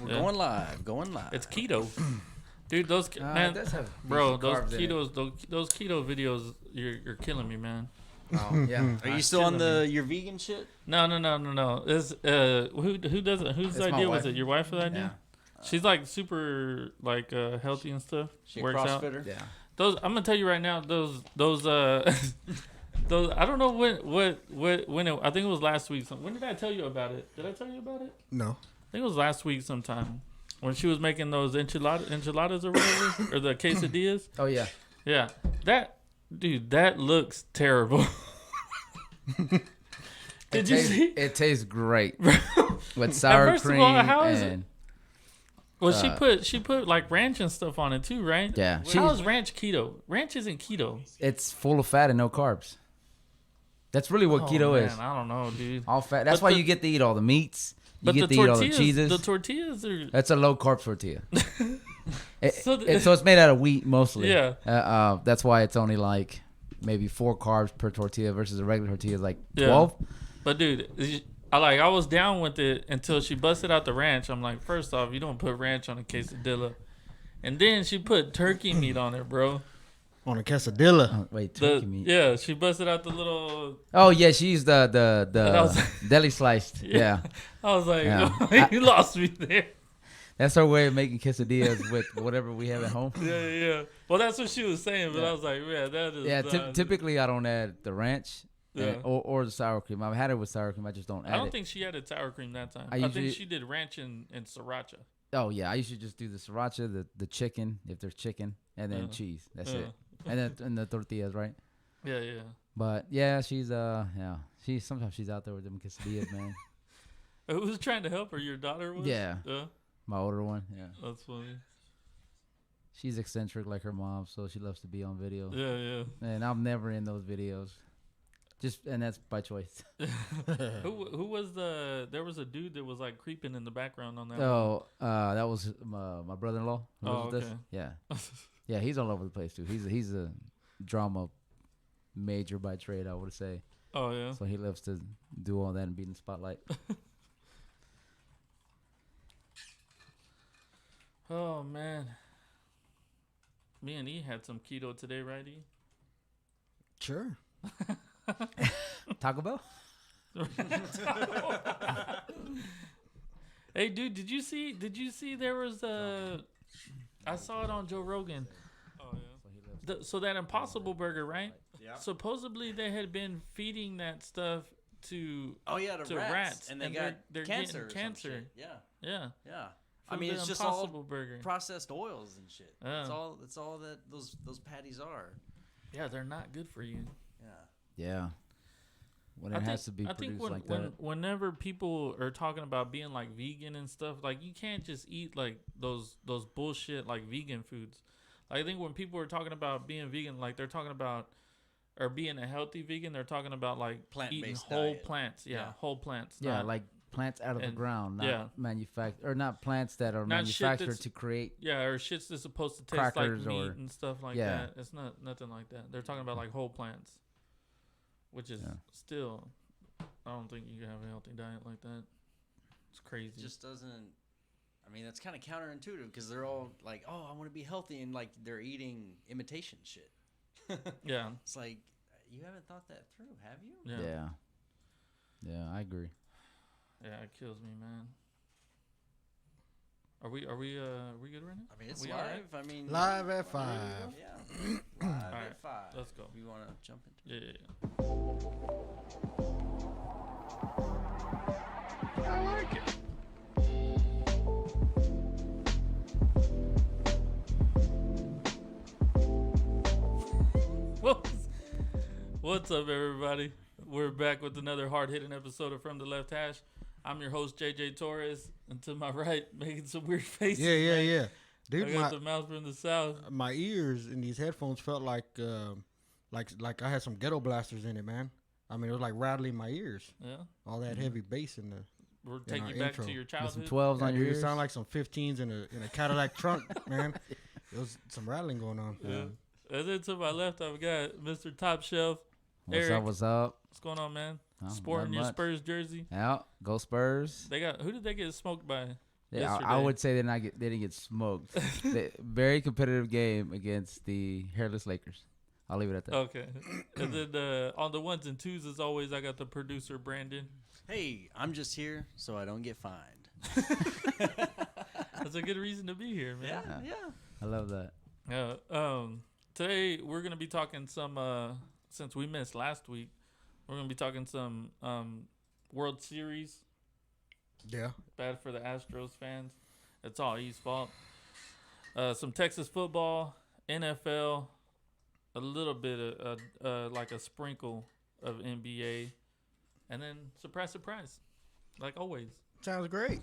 We're going live. It's keto. Dude, those man, bro, those keto videos, you're killing me, man. Oh yeah. Are you still on your vegan shit? No. It's who does it? Whose idea was it? Your wife's idea? Yeah. She's like super like healthy and stuff. She works CrossFitter? out. Yeah. Those I'm gonna tell you right now. Those those I don't know when I think it was last week. When did I tell you about it? Did I tell you about it? No. I think it was last week sometime when she was making those enchiladas or whatever or the quesadillas. Oh yeah. Yeah. That looks terrible. Did you see? It tastes great with sour cream. Of all, how is it? Well, she put like ranch and stuff on it too, right? Yeah. How is ranch keto? Ranch isn't keto. It's full of fat and no carbs. That's really what keto is. I don't know, dude. All fat. That's why you get to eat all the meats. You get to eat all the cheeses. The tortillas are. That's a low carb tortilla. So it's made out of wheat mostly. Yeah. That's why it's only like maybe 4 carbs per tortilla versus a regular tortilla is like 12. Yeah. But dude, I was down with it until she busted out the ranch. I'm like, first off, you don't put ranch on a quesadilla, and then she put turkey meat on it, bro. On a quesadilla. Wait, turkey meat. Yeah, she busted out the little. Oh yeah, she used the deli sliced. Yeah. I was like, yeah. You lost me there. That's her way of making quesadillas with whatever we have at home. Yeah. Well, that's what she was saying, but I was like, yeah, that is. Yeah, typically I don't add the ranch. Yeah. Or the sour cream. I've had it with sour cream. I just don't add it. I don't think she added sour cream that time. I think she did ranch and sriracha. Oh, yeah. I usually just do the sriracha, the chicken, if there's chicken, and then cheese. That's it. And the tortillas, right? Yeah. But, yeah, sometimes she's out there with them quesadillas, man. Who was trying to help her? Your daughter was? Yeah. My older one, yeah. That's funny. She's eccentric like her mom, so she loves to be on video. Yeah. And I'm never in those videos. And that's by choice. Who was there was a dude that was like creeping in the background on that. Oh, that was my brother-in-law. Who lives with okay. us. Yeah. Yeah, he's all over the place too. He's a drama major by trade, I would say. Oh yeah. So he loves to do all that and be in the spotlight. Oh man. Me and E had some keto today, right, E? Sure. Taco Bell? Hey dude, did you see there was I saw it on Joe Rogan. Oh yeah. So that Impossible Burger, right? Yeah. Supposedly they had been feeding that stuff to rats and they got they're cancer. Getting cancer. Yeah. I mean, it's just all burger. Processed oils and shit. It's all that those patties are. Yeah, they're not good for you. Yeah. When it has to be produced like that. Whenever people are talking about being like vegan and stuff, like you can't just eat like those bullshit like vegan foods. I think when people are talking about being vegan, like they're talking about or being a healthy vegan, they're talking about like eating whole plants. Yeah, whole plants. Yeah, like plants out of the ground, not manufactured, or not plants that are manufactured to create. Yeah, or shit's that's supposed to taste like meat and stuff like that. It's nothing like that. They're talking about like whole plants. Which is still, I don't think you can have a healthy diet like that. It's crazy. It just doesn't. I mean, that's kind of counterintuitive because they're all like, "Oh, I want to be healthy," and like they're eating imitation shit. Yeah. It's like you haven't thought that through, have you? Yeah, I agree. Yeah, it kills me, man. Are we good right now? I mean, it's live. Right? I mean, live at 5. Yeah. Live at 5. Let's go. We want to jump into it. Yeah. I like it. What's up, everybody? We're back with another hard-hitting episode of From the Left Hash. I'm your host, JJ Torres, and to my right, making some weird faces. Yeah. Dude, I got the mouth from the south. My ears in these headphones felt like I had some ghetto blasters in it, man. I mean, it was like rattling my ears. Yeah. All that heavy bass in the. We're taking you back intro. to your childhood. Some 12s on your ears. You sound like some 15s in a Cadillac trunk, man. There was some rattling going on. Yeah. And then to my left, I've got Mr. Top Shelf. What's Eric. What's up? What's going on, man? Oh, Sporting your Spurs jersey. Yeah, go Spurs. Who did they get smoked by? Yeah, I would say they didn't get smoked. Very competitive game against the hairless Lakers. I'll leave it at that. Okay. And then on the ones and twos, as always, I got the producer Brandon. Hey, I'm just here so I don't get fined. That's a good reason to be here, man. Yeah. I love that. Yeah. Today we're gonna be talking some. Since we missed last week, we're gonna be talking some World Series. Yeah. Bad for the Astros fans. It's all E's fault. Some Texas football, NFL, a little bit of like a sprinkle of NBA, and then surprise, like always. Sounds great.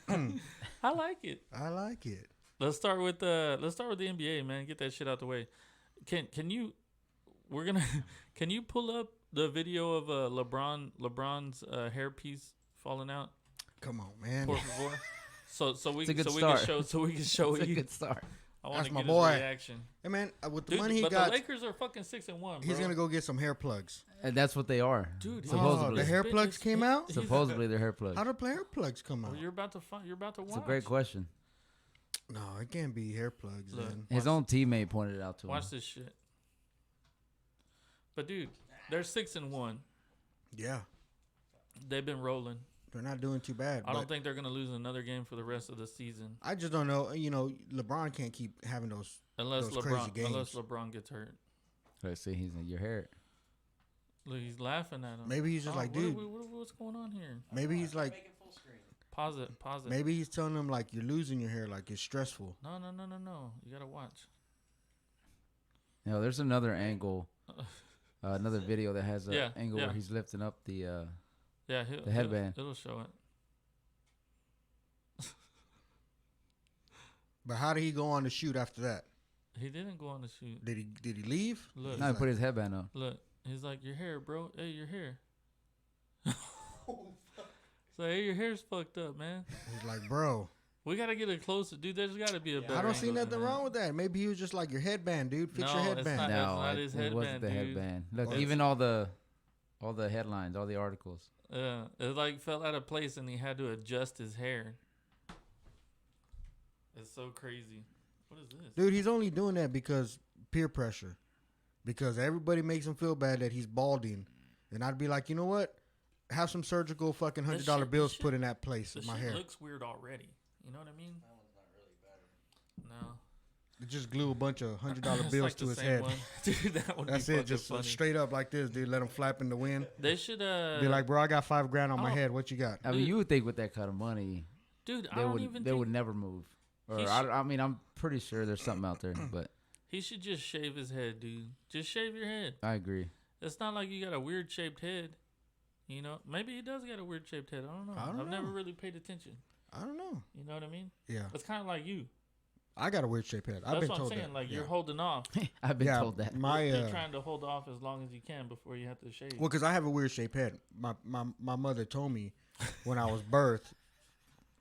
I like it. I like it. Let's start with the NBA, man. Get that shit out the way. Can you pull up the video of LeBron's hairpiece falling out? Come on, man. Por favor. So we can show It's you. a good start. I want to my get boy. his reaction. Hey, man, with the money he got, the Lakers are fucking 6-1. he's gonna go get some hair plugs. And that's what they are. Dude, supposedly. The hair plugs came out. Supposedly they're hair plugs. How do hair plugs come out? Well, you're about to watch. It's a great question. No, it can't be hair plugs. Look. Then. His own teammate pointed it out to him. Watch this shit. But dude, they're 6-1. Yeah, They've been rolling. they're not doing too bad. I don't think they're gonna lose another game for the rest of the season I just don't know. You know, LeBron can't keep having those. unless Those crazy games. LeBron gets hurt. Let's see, he's in your hair. Look, he's laughing at him. Maybe he's just like, dude. What's going on here? Maybe he's like, Pause it. maybe he's telling him like you're losing your hair, like it's stressful. No. You gotta watch. No, there's another angle, another video that has an angle where he's lifting up the the headband. It'll show it. But how did he go on to shoot after that? He didn't go on the shoot. Did he leave? Look, No, he put his headband on. look. He's like, your hair, bro. Hey, your hair. So, hey, your hair's fucked up, man. He's like, bro. We gotta get it closer, dude. There's gotta be a better. I don't see angle nothing than that. wrong with that. Maybe he was just like your headband, dude. Fix No, your it's headband. not. No, That's not his it wasn't the headband, dude. headband. Look, Well, even all the headlines, all the articles. Yeah, it like fell out of place, and he had to adjust his hair. It's so crazy. What is this? Dude, he's only doing that because peer pressure. Because everybody makes him feel bad that he's balding. And I'd be like, you know what? Have some surgical fucking $100 bills put in that place The in my shit hair. looks weird already. You know what I mean? That one's not really better. No. Just glue a bunch of $100 It's bills like to the his same head. one. Dude, that would That's be it. Just funny. straight up like this, dude. Let him flap in the wind. They should Be like, bro, I got $5,000 on my head. What you got? I mean, you would think with that kind of money, dude, I they don't would even they think would never move. Or He I mean, I'm pretty sure there's something out there, but he should just shave his head, dude. Just shave your head. I agree. It's not like you got a weird shaped head. You know, maybe he does got a weird shaped head. I don't know. I've never really paid attention. I don't know. You know what I mean? Yeah. It's kind of like you. I got a weird shaped head. I've That's been what I'm told saying. that. Like yeah. you're holding off. I've been Yeah, told that. You're trying to hold off as long as you can before you have to shave. Well, because I have a weird shaped head. My mother told me when I was birthed,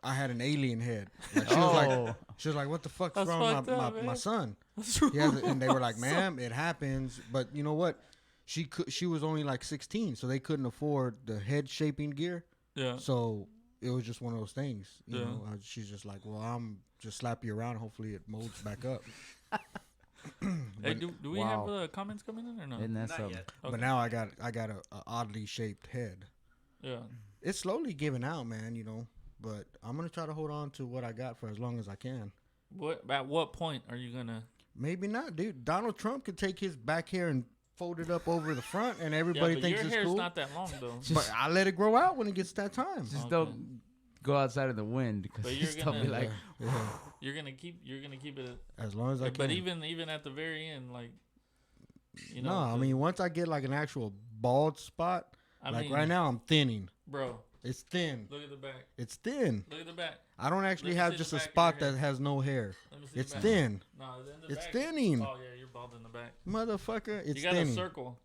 I had an alien head. Like, she was like, what the fuck's That's wrong with fucked up, my man. son? What's And they were like, ma'am, it happens. But you know what? She was only like 16, so they couldn't afford the head shaping gear. Yeah. So it was just one of those things. You Yeah. know, she's just like, well, I'm just slap you around. Hopefully it molds back up. Hey, do we Wow. have comments coming in or no? Isn't that Not something? yet. Okay. But now I got a oddly shaped head. Yeah. It's slowly giving out, man. You know, but I'm gonna try to hold on to what I got for as long as I can. At what point are you gonna? Maybe not, dude. Donald Trump could take his back hair and fold it up over the front, and everybody Yeah, but thinks your it's hair's cool. not that long though. But I let it grow out when it gets that time. Just Okay. don't go outside in the wind because But you you're still be gonna- like, Yeah. You're gonna keep it. As long as I can. But even at the very end, like, you know. no, I mean once I get like an actual bald spot, I like mean, right now I'm thinning. bro. It's thin. Look at the back. It's thin. Look at the back. I don't actually Let me have see just the a back of spot your that head. has no hair. Let me see It's the back. thin. No, in the It's back. thinning. Oh yeah, you're bald in the back. Motherfucker, it's You got thinning. a circle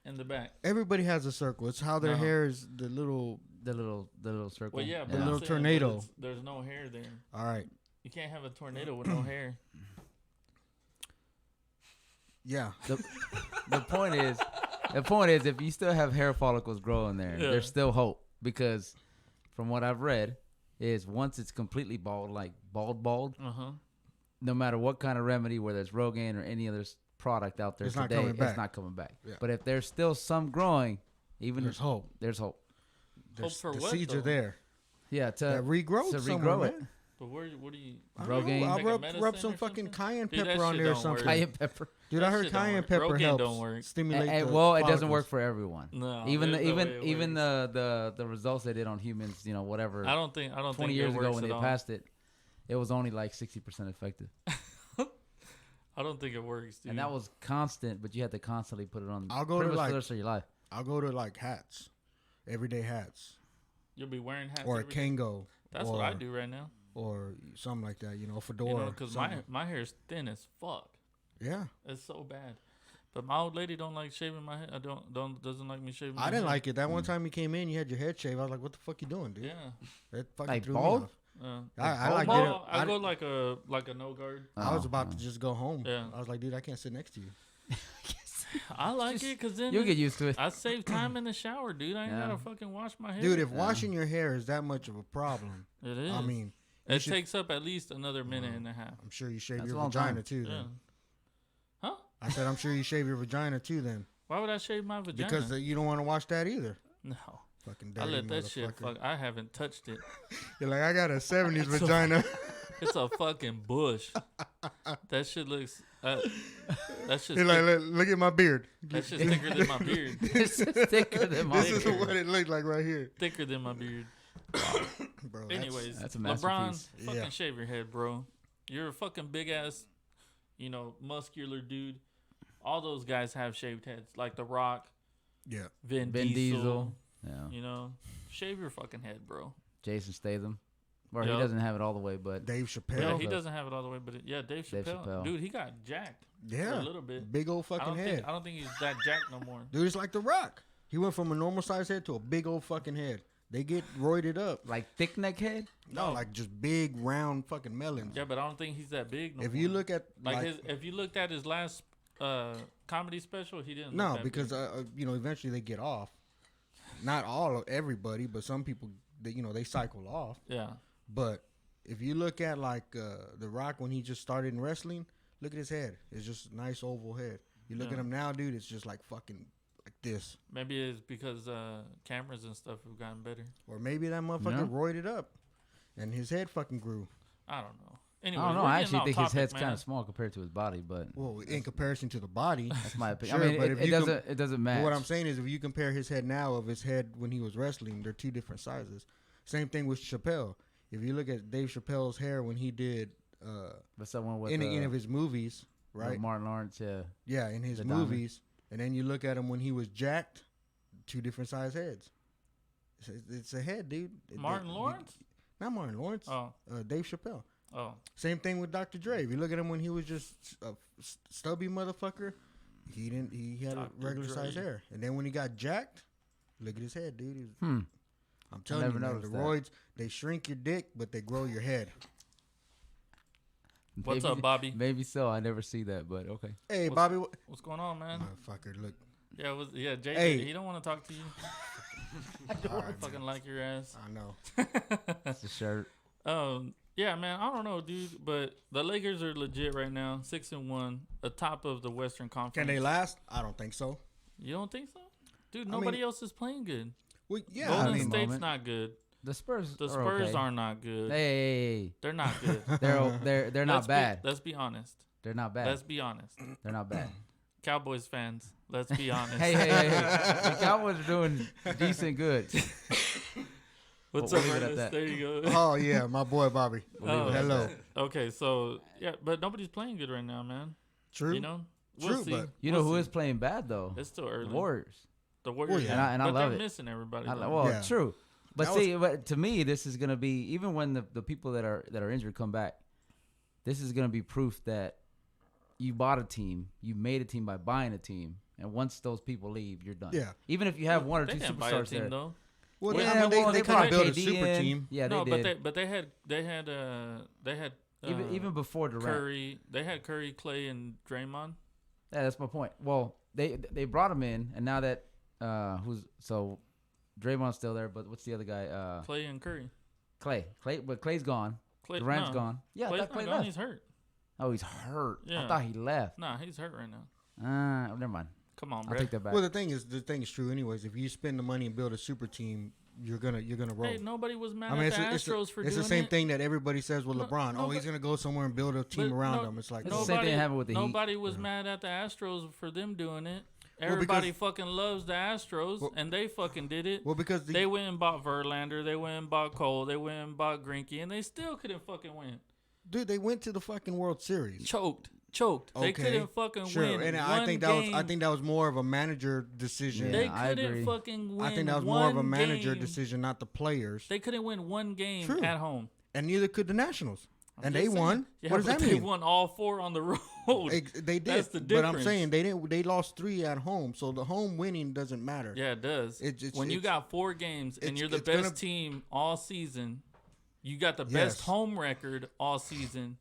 in the back. Everybody has a circle. It's how their No. hair is the little. the little circle. Well, yeah, but The I'm little saying, tornado. but there's no hair there. All right. You can't have a tornado with no hair. Yeah. The point is, if you still have hair follicles growing there, Yeah. there's still hope because, from what I've read, is once it's completely bald, like bald, no matter what kind of remedy, whether it's Rogaine or any other product out there today, it's not coming back. Yeah. But if there's still some growing, even there's hope. There's hope. Hope for the what? Seeds are there. Yeah, to regrow it. But what do you? Rogaine. I'll rub some fucking cayenne pepper on there or something. Cayenne pepper. Dude, I heard cayenne pepper helps stimulate. Well, it doesn't work for everyone. No, even the results they did on humans, you know, whatever. I don't think 20 years ago when they passed it, it was only like 60% effective. I don't think it works, dude. And that was constant, but you had to constantly put it on. I'll go to like the rest of your life. I'll go to like hats, everyday hats. You'll be wearing hats. Or a Kango. That's what I do right now. Or something like that, you know, a fedora. Because my hair is thin as fuck. Yeah, it's so bad. But my old lady don't like shaving my head. Doesn't like me shaving. I didn't like it. That one time you came in, you had your head shaved. I was like, "What the fuck you doing, dude?" Yeah, that fucking like threw bald? me off. I go like a no guard. I was about to just go home. Yeah, I was like, dude, I can't sit next to you. I like it because then you'll get used to it. I save time in the shower, dude. I ain't gotta fucking wash my hair. Dude, if washing your hair is that much of a problem, it is. I mean, it takes up at least another minute and a half. I'm sure you shave your vagina too. Then. Huh? I said I'm sure you shave your vagina too. Then. Why would I shave my vagina? Because you don't want to wash that either. No. Fucking dirty I let that shit fuck. I haven't touched it. You're like, I got a 70s vagina. It's a fucking bush. That shit looks. That shit. You're like, look at my beard. That shit's thicker than my beard. This is thicker than my beard. This is what it looks like right here. Thicker than my beard. Bro, anyways, that's a masterpiece. LeBron, fucking shave your head, bro. You're a fucking big ass, muscular dude. All those guys have shaved heads, like The Rock. Yeah. Vin Diesel. Yeah. Shave your fucking head, bro. Jason Statham. Or he doesn't have it all the way, but Dave Chappelle. Yeah, he doesn't have it all the way, but Dave Chappelle. Dude, he got jacked. Yeah, for a little bit. Big old fucking head. I don't think he's that jacked no more. Dude, it's like The Rock. He went from a normal size head to a big old fucking head. They get roided up. Like thick neck head? No, like just big round fucking melons. Yeah, but I don't think he's that big no more. You look at if you looked at his last comedy special, he didn't. No, because eventually they get off. Not everybody, but some people they cycle off. Yeah. But if you look at like The Rock when he just started in wrestling, look at his head. It's just a nice oval head. You look at him now, dude, it's just like fucking like this. Maybe it's because cameras and stuff have gotten better. Or maybe that motherfucker roided up and his head fucking grew. I don't know. Anyway, I don't know. I actually think his head's kind of small compared to his body, but in comparison to the body, that's my opinion. Sure, I mean, it doesn't match. What I'm saying is, if you compare his head now of his head when he was wrestling, they're two different sizes. Same thing with Chappelle. If you look at Dave Chappelle's hair when he did any of his movies, right? Martin Lawrence, yeah, in his movies, and then you look at him when he was jacked, two different size heads. It's a head, dude. Martin Lawrence? Not Martin Lawrence. Oh, Dave Chappelle. Oh. Same thing with Dr. Dre. If you look at him when he was just a stubby motherfucker, he had a regular size hair. And then when he got jacked, look at his head, dude. I'm telling you, man, the roids, they shrink your dick, but they grow your head. What's up, Bobby? Maybe so. I never see that, but okay. Hey, Bobby. What's going on, man? Motherfucker, look. Yeah, Jay, he don't want to talk to you. I don't fucking like your ass. I know. That's the shirt. Yeah, man, I don't know, dude, but the Lakers are legit right now, 6-1, atop of the Western Conference. Can they last? I don't think so. You don't think so, dude? Nobody else is playing good. Well, yeah, Golden State's not good. The Spurs okay. are not good. Hey, they're not good. they're not bad. Let's be honest. They're not bad. Let's be honest. They're not bad. Cowboys fans, let's be honest. Hey. The Cowboys are doing decent good. What's up, Ernest? There you go. Oh, yeah, my boy Bobby. Hello. Okay, so, yeah, but nobody's playing good right now, man. True. We'll see. But who is playing bad, though? It's still early. The Warriors. The Warriors. And I love it. But they're missing everybody. True. But but to me, this is going to be, even when the people that are injured come back, this is going to be proof that you bought a team, you made a team by buying a team, and once those people leave, you're done. Yeah. Even if you have one or two superstars buy a team, there. Though. Well, they could have built a super team. Yeah, no, they did. But they had even before Durant. Curry. They had Curry, Clay, and Draymond. Yeah, that's my point. Well, they brought him in, and now that Draymond's still there, but what's the other guy? Clay and Curry. Clay, but Clay's gone. Durant's gone. Yeah, Clay's I thought Clay gone. left. He's hurt. Oh, he's hurt. Yeah. I thought he left. Nah, he's hurt right now. Never mind. Come on, bro. I'll take that back. Well, the thing is true. Anyways, if you spend the money and build a super team, you're gonna roll. Hey, nobody was mad at the Astros for doing it. It's the same thing that everybody says with LeBron. Oh, he's gonna go somewhere and build a team around him. It's like it's the same thing happened with the Heat. Nobody was mad at the Astros for them doing it. Everybody fucking loves the Astros, and they fucking did it. Well, because they went and bought Verlander, they went and bought Cole, they went and bought Greinke, and they still couldn't fucking win. Dude, they went to the fucking World Series. Choked. Okay. They couldn't fucking win. And I think that was more of a manager decision. They couldn't fucking win. I think that was more of a manager decision, not the players. They couldn't win one game at home. And neither could the Nationals. And they won. Yeah, what does that mean? They won all 4 on the road. They did. That's the difference. But I'm saying they didn't. They lost 3 at home, so the home winning doesn't matter. Yeah, it does. When you got 4 games and you're the best team all season, you got the best home record all season.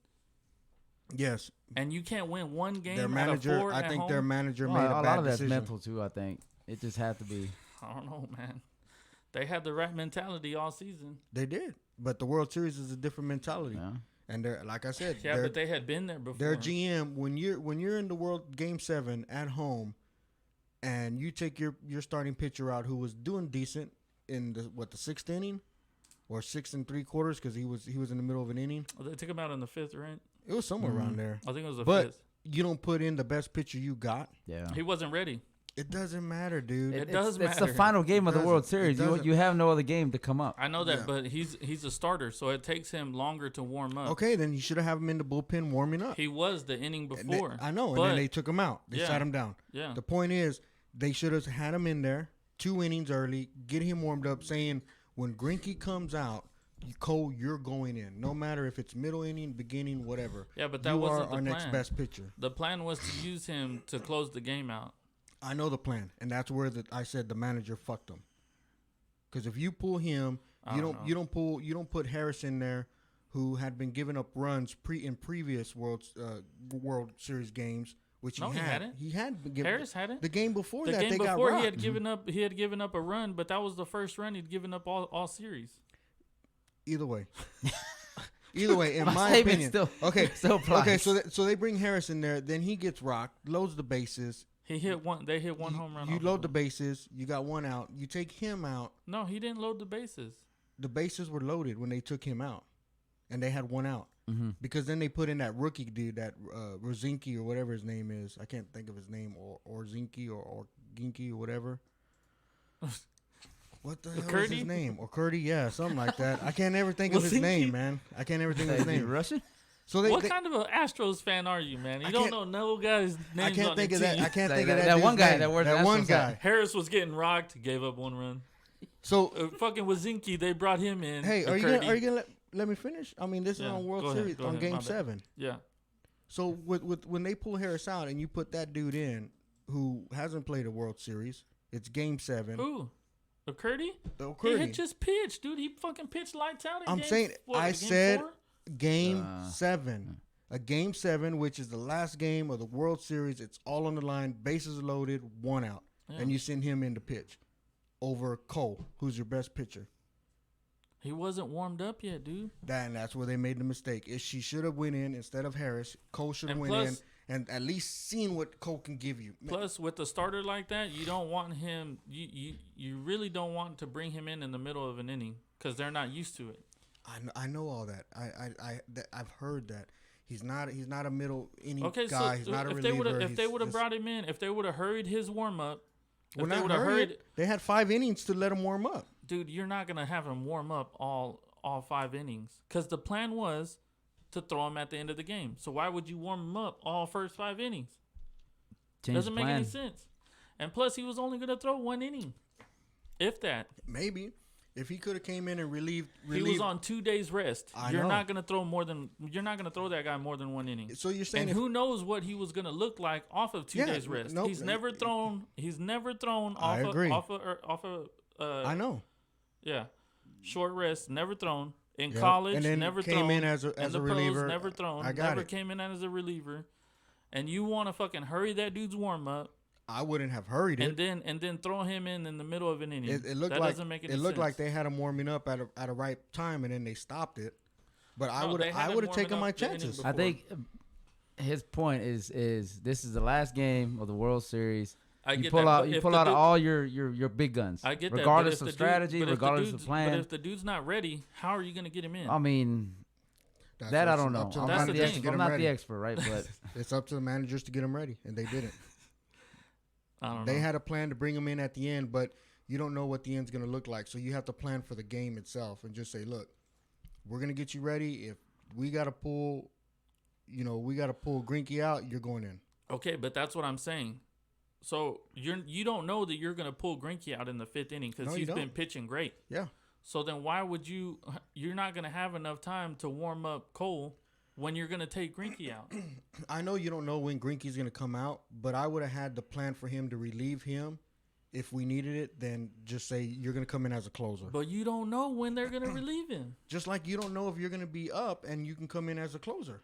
Yes. And you can't win one game. Their manager, out of 4 I think home? their manager made a lot bad of that's decision. mental too. I think it just had to be. I don't know, man. They had the right mentality all season. They did, but the World Series is a different mentality. Yeah. And they're like I said, but they had been there before. Their GM, when you're in the World Game 7 at home, and you take your starting pitcher out who was doing decent in the 6th inning, or 6 3/4 because he was in the middle of an inning. Oh, they took him out in the 5th, right? It was somewhere around there. I think it was the 5th. But you don't put in the best pitcher you got. Yeah, he wasn't ready. It doesn't matter, dude. It does matter. It's the final game of the World Series. You have no other game to come up. I know that, but he's a starter, so it takes him longer to warm up. Okay, then you should have him in the bullpen warming up. He was the inning before. I know, and then they took him out. They sat him down. Yeah. The point is, they should have had him in there 2 innings early, get him warmed up, saying when Greinke comes out, Cole, you're going in. No matter if it's middle inning, beginning, whatever. Yeah, but that wasn't the plan. You are our next best pitcher. The plan was to use him to close the game out. I know the plan, and that's where I said the manager fucked him. Because if you pull him, you don't put Harris in there, who had been giving up runs in previous World Series games, which he hadn't. He had been giving. Harris hadn't. The game before the that, game they before got rocked. he had given up a run, but that was the first run he'd given up all series. Either way, in my opinion, still okay. So they bring Harris in there, then he gets rocked, loads the bases. They hit one home run. You load the bases. You got 1 out. You take him out. No, he didn't load the bases. The bases were loaded when they took him out, and they had 1 out. Mm-hmm. Because then they put in that rookie dude, that Rosinski or whatever his name is. I can't think of his name, or Zinky or Ginky or whatever. What the hell is his name? Or Curdy, yeah, something like that. I can't ever think of his name, man. I can't ever think of his name. Russian? So what kind of an Astros fan are you, man? You don't know no guy's name. I can't think of that. I can't think of that one guy. That one guy. Harris was getting rocked. Gave up 1 run. So fucking Wazinski, they brought him in. Hey, are you gonna let me finish? I mean, this is on World Series on Game 7. Yeah. So with when they pull Harris out and you put that dude in who hasn't played a World Series, it's Game 7. Who? O'Curdy? O'Curdy. He had just pitched, dude. He fucking pitched lights out. I'm saying, I said Game 7. A Game 7, which is the last game of the World Series. It's all on the line. Bases loaded, 1 out. Yeah. And you send him in to pitch over Cole, who's your best pitcher. He wasn't warmed up yet, dude. That's where they made the mistake. She should have went in instead of Harris. Cole should have went in and at least seen what Cole can give you. Plus, with a starter like that, you don't want him. You really don't want to bring him in the middle of an inning because they're not used to it. I know all that. I've heard that. He's not a middle inning guy. So he's not a reliever. If they would have brought him in, if they would have hurried his warm up, they had 5 innings to let him warm up. Dude, you're not gonna have him warm up all 5 innings because the plan was to throw him at the end of the game. So why would you warm him up all first 5 innings? Doesn't make any sense. And plus, he was only gonna throw 1 inning, if that. Maybe. If he could have came in and relieved, he was on 2 days rest. You're not gonna throw that guy more than 1 inning. So you're saying, and who knows what he was gonna look like off of 2 days rest? Nope. He's never thrown I agree. off of. I know. Yeah, short rest, never thrown in college. And then never came thrown in as a reliever. Pros, never thrown. I got never it. Came in as a reliever, and you want to fucking hurry that dude's warm up. I wouldn't have hurried it. And then throw him in the middle of an inning. It looked that like doesn't make any it looked sense. like they had him warming up at a right time, and then they stopped it. But I would have taken my chances. I think his point is this is the last game of the World Series. You pull out all your big guns. I get that. Regardless of strategy, regardless of plan. But if the dude's not ready, how are you going to get him in? I mean, I don't know. I'm not the expert, right? But it's up to the managers to get him ready, and they didn't. I don't know. They had a plan to bring him in at the end, but you don't know what the end's going to look like. So you have to plan for the game itself and just say, look, we're going to get you ready. If we got to pull Greinke out, you're going in. Okay, but that's what I'm saying. So you don't know that you're going to pull Greinke out in the 5th inning because he's been pitching great. Yeah. So then why would you're not going to have enough time to warm up Cole when you're going to take Greinke out? I know you don't know when Greinke's going to come out, but I would have had the plan for him to relieve him if we needed it, then just say you're going to come in as a closer. But you don't know when they're going to relieve him. Just like you don't know if you're going to be up and you can come in as a closer.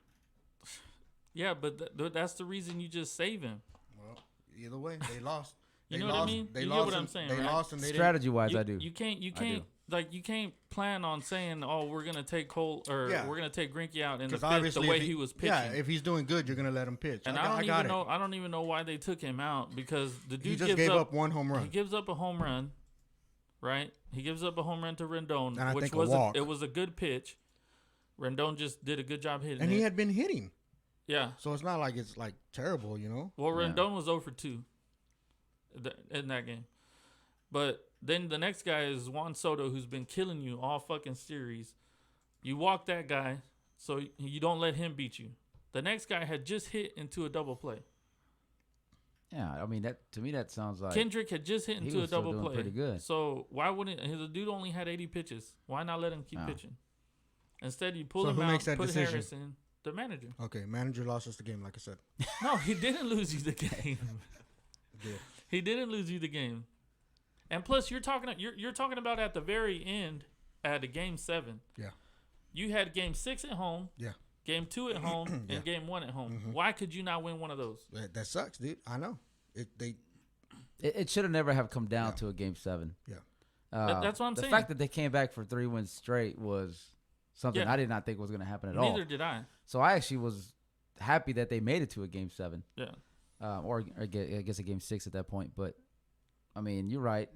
Yeah, but that's the reason you just save him. Well, either way, they lost. You know what I mean? They you lost get what I'm saying, They right? lost and they strategy-wise, I do. You can't plan on saying, "Oh, we're gonna take Cole or we're gonna take Greinke out in the 5th the way he was pitching." Yeah, if he's doing good, you're gonna let him pitch. And I don't even know why they took him out because the dude just gave up one home run. He gives up a home run, right? He gives up a home run to Rendon, and which was it was a good pitch. Rendon just did a good job hitting, and he had been hitting. Yeah, so it's not like it's like terrible, you know. Well, Rendon was 0 for 2 in that game, but then the next guy is Juan Soto, who's been killing you all fucking series. You walk that guy, so you don't let him beat you. The next guy had just hit into a double play. Yeah, I mean to me that sounds like Kendrick had just hit into a double play. Pretty good. So why wouldn't the dude only had 80 pitches? Why not let him keep pitching? Instead, you pull him out, put decision? Harris in. The manager. Okay, manager lost us the game, like I said. No, he didn't lose you the game. He didn't lose you the game. And plus, you're talking about at the very end at the game 7. Yeah. You had game 6 at home. Yeah. Game 2 at home and game 1 at home. Mm-hmm. Why could you not win one of those? That sucks, dude. I know. It should have never have come down to a game 7. Yeah. That's what I'm saying. The fact that they came back for 3 wins straight was something I did not think was going to happen at all. Neither did I. So I actually was happy that they made it to a game 7. Yeah. Or I guess a game 6 at that point. But I mean, you're right.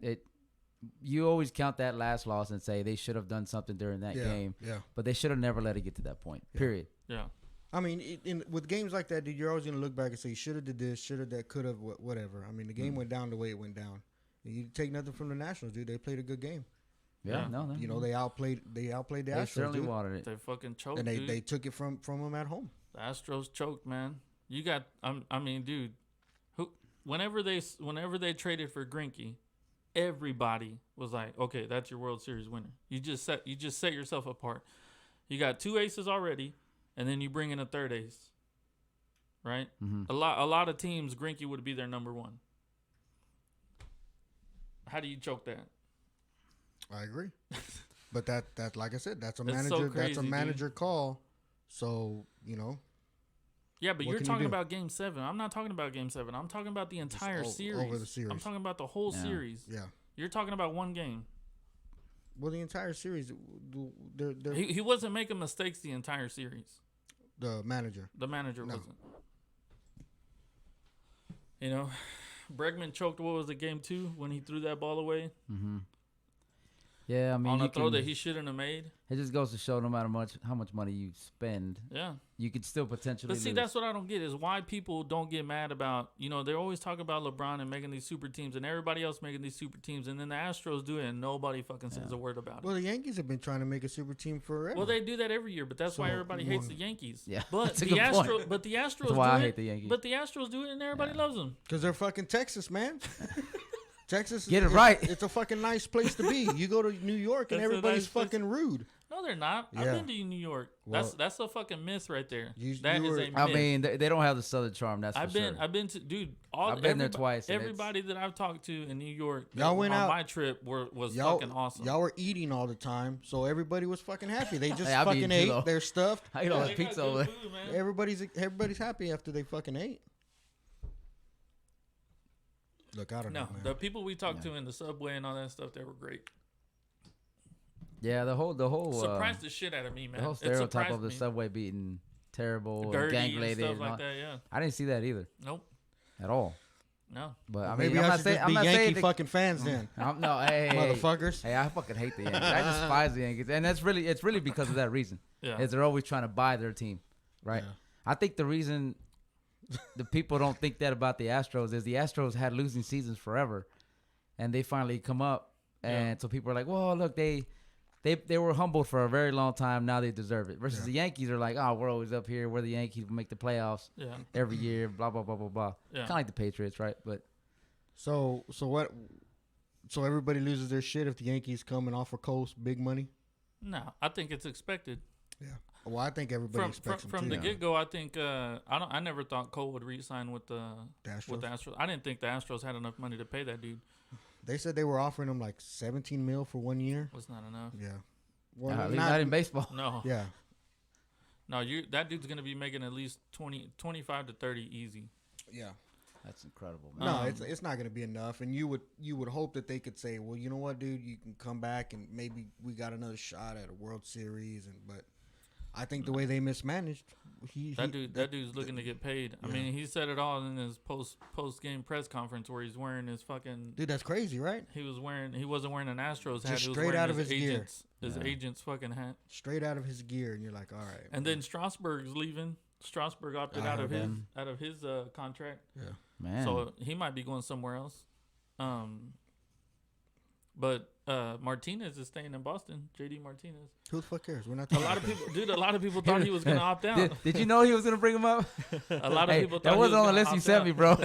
You always count that last loss and say they should have done something during that game. Yeah. But they should have never let it get to that point. Period. Yeah. I mean, with games like that, dude, you're always gonna look back and say, should have did this, should have that, could have, whatever. I mean, the game went down the way it went down. And you take nothing from the Nationals, dude. They played a good game. Yeah. No. You know, they outplayed the Astros. They certainly wanted it. They fucking choked, and dude. they took it from them at home. The Astros choked, man. You got, I mean, dude. Whenever they traded for Greinke, everybody was like, "Okay, that's your World Series winner." You just set yourself apart. You got 2 aces already, and then you bring in a 3rd ace, right? Mm-hmm. A lot of teams, Greinke would be their number 1. How do you choke that? I agree, but that like I said, that's a manager. So crazy, that's a manager call. So you know. Yeah, but you're talking about Game 7. I'm not talking about Game 7. I'm talking about the entire series. Over the series. I'm talking about the whole series. Yeah. You're talking about one game. Well, the entire series, he wasn't making mistakes the entire series. The manager. The manager wasn't. You know, Bregman choked. What was it, Game 2 when he threw that ball away? Mm-hmm. Yeah, I mean, on a throw that he shouldn't have made. It just goes to show no matter how much money you spend, you could still potentially lose. That's what I don't get is why people don't get mad about, they're always talking about LeBron and making these super teams and everybody else making these super teams, and then the Astros do it and nobody fucking says a word about it. Well, the Yankees have been trying to make a super team forever. Well, they do that every year, but that's why everybody hates the Yankees. Yeah, but the Astros that's why I hate the Yankees. But the Astros do it and everybody loves them. Because they're fucking Texas, man. Texas, get it right. It's a fucking nice place to be. You go to New York and everybody's fucking rude. No, they're not. Yeah. I've been to New York. Well, that's a fucking myth right there. That is a myth. I mean, they don't have the Southern charm. That's for sure. I've been to, dude. I've been there twice. Everybody that I've talked to in New York, y'all went on out, my trip was fucking awesome. Y'all were eating all the time, so everybody was fucking happy. They just fucking ate their stuff. I eat all that pizza over there. Everybody's happy after they fucking ate. Look, I don't know, man. The people we talked to in the subway and all that stuff, they were great. Yeah, the whole surprised the shit out of me, man. The whole stereotype of the subway being terrible, dirty, and gang-related, and stuff like that. Yeah, I didn't see that either. Nope, at all. No, but I mean, maybe I'm not saying Yankee fucking fans then. Hey, motherfuckers. Hey, I fucking hate the Yankees. I despise the Yankees, and it's really because of that reason. Yeah, is they're always trying to buy their team, right? Yeah. I think the reason the people don't think that about the Astros is the Astros had losing seasons forever, and they finally come up, and so people are like, well, look, they were humbled for a very long time. Now they deserve it. Versus the Yankees are like, oh, we're always up here. We're the Yankees. We make the playoffs every year. Blah blah blah blah blah. Yeah. Kind of like the Patriots, right? But so what? So everybody loses their shit if the Yankees come and offer Cole big money. No, I think it's expected. Yeah. Well, I think everybody expects him from the get go. I think I never thought Cole would re-sign with the Astros. I didn't think the Astros had enough money to pay that dude. They said they were offering him like $17 million for 1 year. Was not enough. Yeah. Well, not in baseball. No. Yeah. No, that dude's gonna be making at least 25 to 30 easy. Yeah. That's incredible, man. No, it's not gonna be enough, and you would hope that they could say, well, you know what, dude, you can come back and maybe we got another shot at a World Series, but I think the way they mismanaged, that dude's looking to get paid. Yeah. I mean, he said it all in his post game press conference where he's wearing his fucking. Dude, that's crazy, right? He wasn't wearing an Astros hat. Just straight out of his gear. His agent's fucking hat. Straight out of his gear, and you're like, all right. And then Strasburg's leaving. Strasburg opted out of his contract. Yeah, man. So he might be going somewhere else. But Martinez is staying in Boston. JD Martinez. Who the fuck cares? We're not talking a lot of people thought he was gonna opt out. Did you know he was gonna bring him up? A lot of people thought that wasn't on the list you sent me, bro.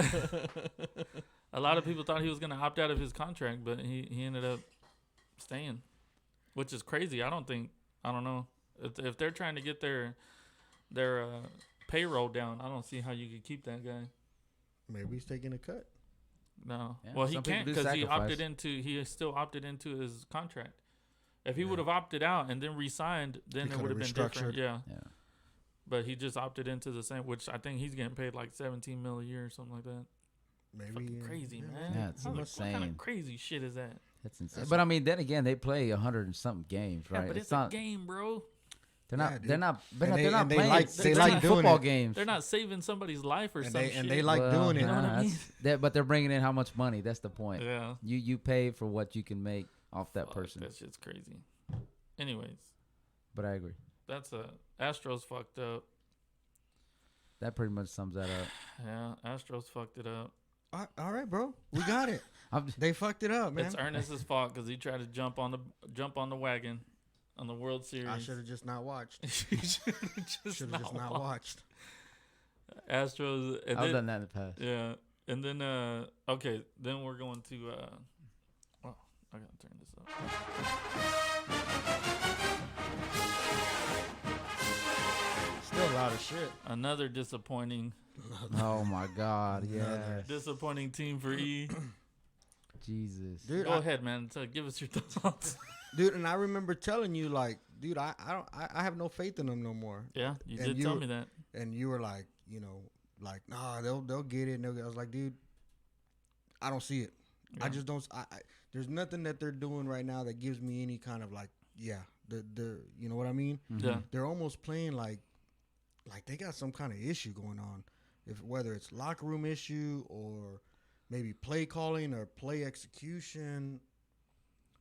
A lot of people thought he was gonna opt out of his contract, but he ended up staying, which is crazy. I don't know if they're trying to get their payroll down. I don't see how you could keep that guy. Maybe he's taking a cut. No, well, he can't because he still opted into his contract. If he would have opted out and then re-signed, then it would have been different. Yeah. But he just opted into the same, which I think he's getting paid like $17 million a year or something like that. Maybe fucking crazy, man. Yeah, it's insane. What kind of crazy shit is that? That's insane. But I mean, then again, they play 100 and something games, right? Yeah, but it's a game, bro. They're not playing they like football games. They're not saving somebody's life or something. And they like doing it. You know what I mean? But they're bringing in how much money. That's the point. Yeah. You pay for what you can make off that person. That shit's crazy. Anyways. But I agree. That's Astros fucked up. That pretty much sums that up. Yeah, Astros fucked it up. All right, bro. We got it. They fucked it up, man. It's Ernest's fault because he tried to jump on the wagon. On the World Series. I should have just not watched. Should have just not watched. Astros. I've done that in the past. Yeah. And then, okay, then we're going to, I got to turn this up. Still a lot of shit. Another disappointing. Oh, my God. Yeah. Disappointing team for E. Jesus. Dude, Go ahead, man. Give us your thoughts. Dude, and I remember telling you, like, dude, I have no faith in them no more. Yeah, you did tell me that. And you were like, nah, they'll get it. I was like, dude, I don't see it. Yeah. I just don't. There's nothing that they're doing right now that gives me any kind of like, they're you know what I mean? Mm-hmm. Yeah. They're almost playing like they got some kind of issue going on, whether it's locker room issue or maybe play calling or play execution.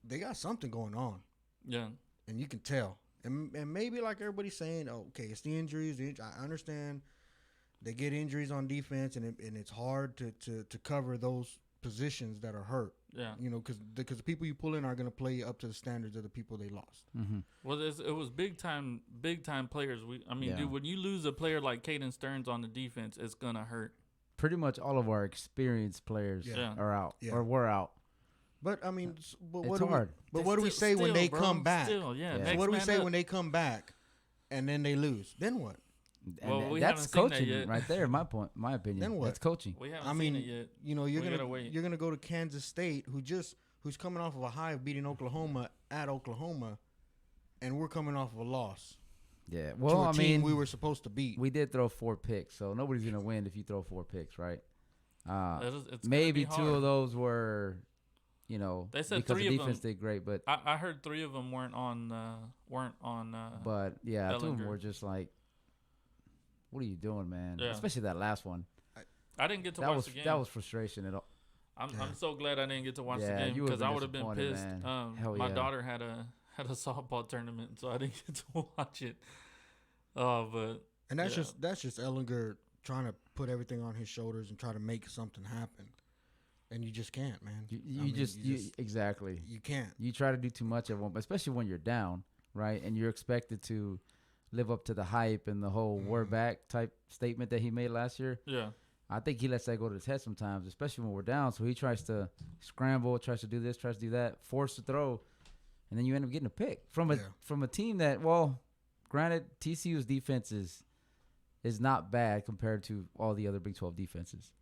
They got something going on. Yeah. And you can tell. And maybe like everybody's saying, okay, it's the injuries. I understand they get injuries on defense, and it's hard to cover those positions that are hurt. Yeah. Because the people you pull in are going to play up to the standards of the people they lost. Mm-hmm. Well, it was big time players. Dude, when you lose a player like Caden Stearns on the defense, it's going to hurt. Pretty much all of our experienced players are out or were out. But I mean, what do we say when they come back? Still, yeah. So what do we say when they come back, and then they lose? Then what? And that's coaching right there. My opinion. Then what? That's coaching. We haven't seen it yet. You're gonna go to Kansas State, who's coming off of a high of beating Oklahoma at Oklahoma, and we're coming off of a loss. Yeah. Well, to a team we were supposed to beat. We did throw 4 picks, so nobody's gonna win if you throw 4 picks, right? Maybe two of those were, you know, they said because three the defense did great, but I heard three of them weren't on. But yeah, Bellinger. two of them were just like, "What are you doing, man?" Yeah. Especially that last one. I didn't get to watch the game. That was frustration at all. I'm so glad I didn't get to watch the game because I would have been pissed. My daughter had a softball tournament, so I didn't get to watch it. And that's just Ehlinger trying to put everything on his shoulders and try to make something happen, and you just can't, man. Exactly. You can't. You try to do too much of one, especially when you're down, right? And you're expected to live up to the hype and the whole "we're back" type statement that he made last year. Yeah. I think he lets that go to his head sometimes, especially when we're down. So he tries to scramble, tries to do this, tries to do that, force to throw, and then you end up getting a pick from a team that, well, granted, TCU's defense is not bad compared to all the other Big 12 defenses.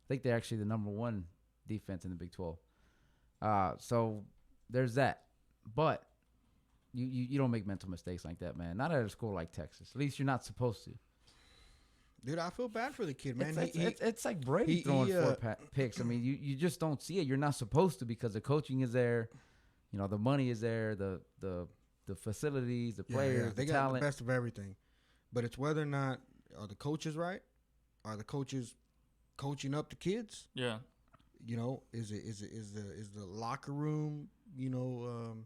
I think they're actually the number one defense in the Big 12. So there's that. But you don't make mental mistakes like that, man. Not at a school like Texas. At least you're not supposed to. Dude, I feel bad for the kid, man. It's like Brady throwing 4 picks. I mean, you just don't see it. You're not supposed to because the coaching is there. You know, the money is there, the facilities, the players, they the got talent. The best of everything. But it's whether or not are the coaches right? Are the coaches coaching up the kids? Yeah. You know, is the locker room, you know,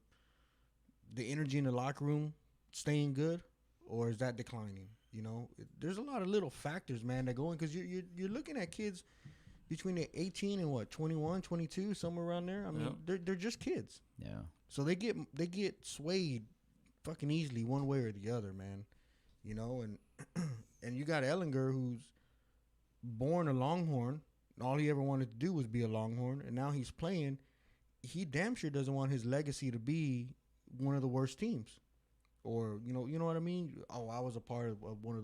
the energy in the locker room staying good, or is that declining? You know, there's a lot of little factors, man, that go in because you're looking at kids between the 18 and 21, 22, somewhere around there. I mean, they're just kids. Yeah. So they get swayed fucking easily one way or the other, man. You know, and you got Ehlinger, who's born a Longhorn. All he ever wanted to do was be a Longhorn, and now he's playing. He damn sure doesn't want his legacy to be one of the worst teams. Or, you know what I mean? Oh, I was a part of one of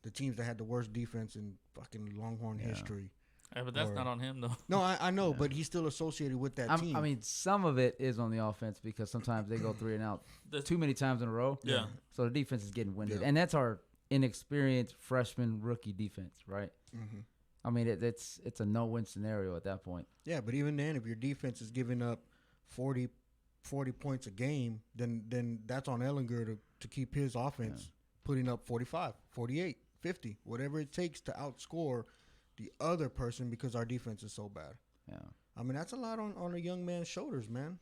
the teams that had the worst defense in fucking Longhorn history. Yeah, but that's not on him, though. No, I know, but he's still associated with that team. I mean, some of it is on the offense because sometimes they go 3 and out too many times in a row. Yeah. So the defense is getting winded. Yeah. And that's our inexperienced freshman rookie defense, right? Mm-hmm. I mean, it's a no-win scenario at that point. Yeah, but even then, if your defense is giving up 40 points a game, then that's on Ehlinger to keep his offense putting up 45, 48, 50, whatever it takes to outscore the other person because our defense is so bad. Yeah. I mean, that's a lot on a young man's shoulders, man,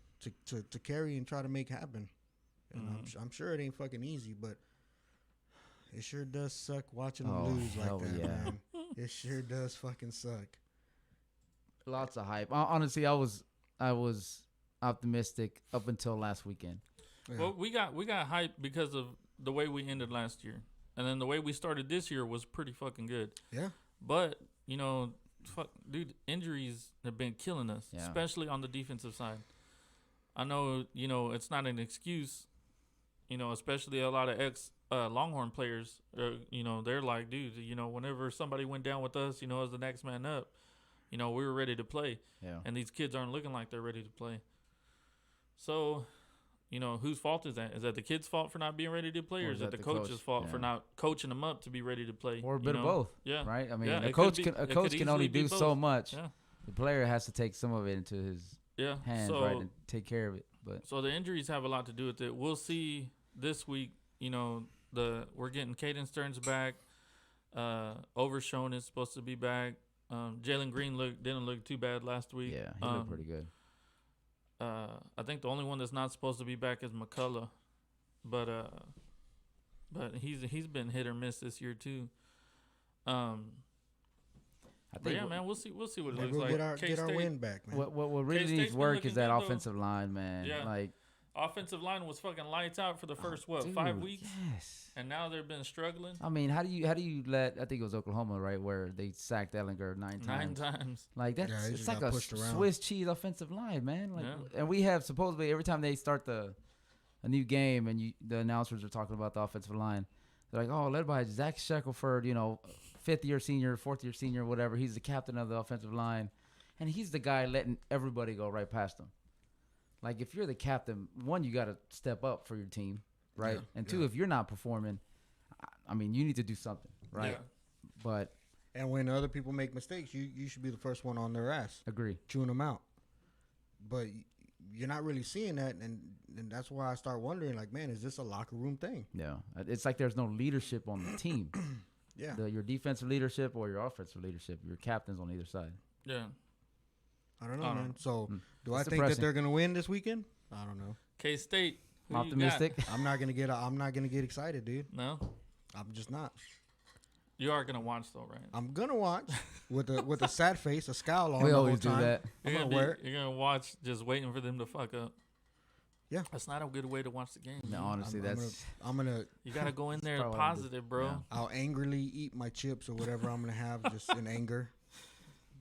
to carry and try to make happen. And I'm sure it ain't fucking easy, but it sure does suck watching them lose like that, man. It sure does fucking suck. Lots of hype. Honestly, I was optimistic up until last weekend. Yeah. Well, we got hype because of the way we ended last year, and then the way we started this year was pretty fucking good. Yeah. But you know, dude, injuries have been killing us, especially on the defensive side. I know, you know, it's not an excuse. You know, especially a lot of Longhorn players. You know, they're like, dude, you know, whenever somebody went down with us, you know, as the next man up, you know, we were ready to play. Yeah. And these kids aren't looking like they're ready to play. So, you know, whose fault is that? Is that the kid's fault for not being ready to play, or is that the coach's fault for not coaching them up to be ready to play? Or a bit of both. Yeah. Right? I mean, a coach can only do so much. Yeah. The player has to take some of it into his hands, right, and take care of it. But so the injuries have a lot to do with it. We'll see this week. You know, we're getting Caden Stearns back. Overshone is supposed to be back. Jalen Green didn't look too bad last week. Yeah, he looked pretty good. I think the only one that's not supposed to be back is McCullough, but he's been hit or miss this year too. Man, we'll see what it looks like. Get our win back, man. What really needs work is that offensive line, man. Yeah. Like, offensive line was fucking lights out for the first 5 weeks. Yes. And now they've been struggling. I mean, how do you let? I think it was Oklahoma, right, where they sacked Ehlinger 9 times. 9 times. Like that's it's like a Swiss cheese offensive line, man. Like, and we have supposedly every time they start a new game and the announcers are talking about the offensive line, they're like, oh, led by Zach Shackelford, you know, 5th-year senior, 4th-year senior, whatever. He's the captain of the offensive line, and he's the guy letting everybody go right past him. Like, if you're the captain, one, you got to step up for your team, right? Yeah, and two, if you're not performing, I mean, you need to do something, right? Yeah. But And when other people make mistakes, you should be the first one on their ass. Agree. Chewing them out. But you're not really seeing that, and that's why I start wondering, like, man, is this a locker room thing? Yeah. It's like there's no leadership on the team. Yeah. Your defensive leadership or your offensive leadership, your captains on either side. Yeah. I don't know, man. So, do I think that they're going to win this weekend? I don't know. K-State. Optimistic. I'm not gonna get excited, dude. No, I'm just not. You are gonna watch though, right? I'm gonna watch with a sad face, a scowl on. We the always whole time. do that. I'm gonna wear it. You're gonna watch, just waiting for them to fuck up. Yeah, that's not a good way to watch the game. No, honestly, I'm gonna. You gotta go in there positive, bro. Yeah. I'll angrily eat my chips or whatever I'm gonna have, just in anger.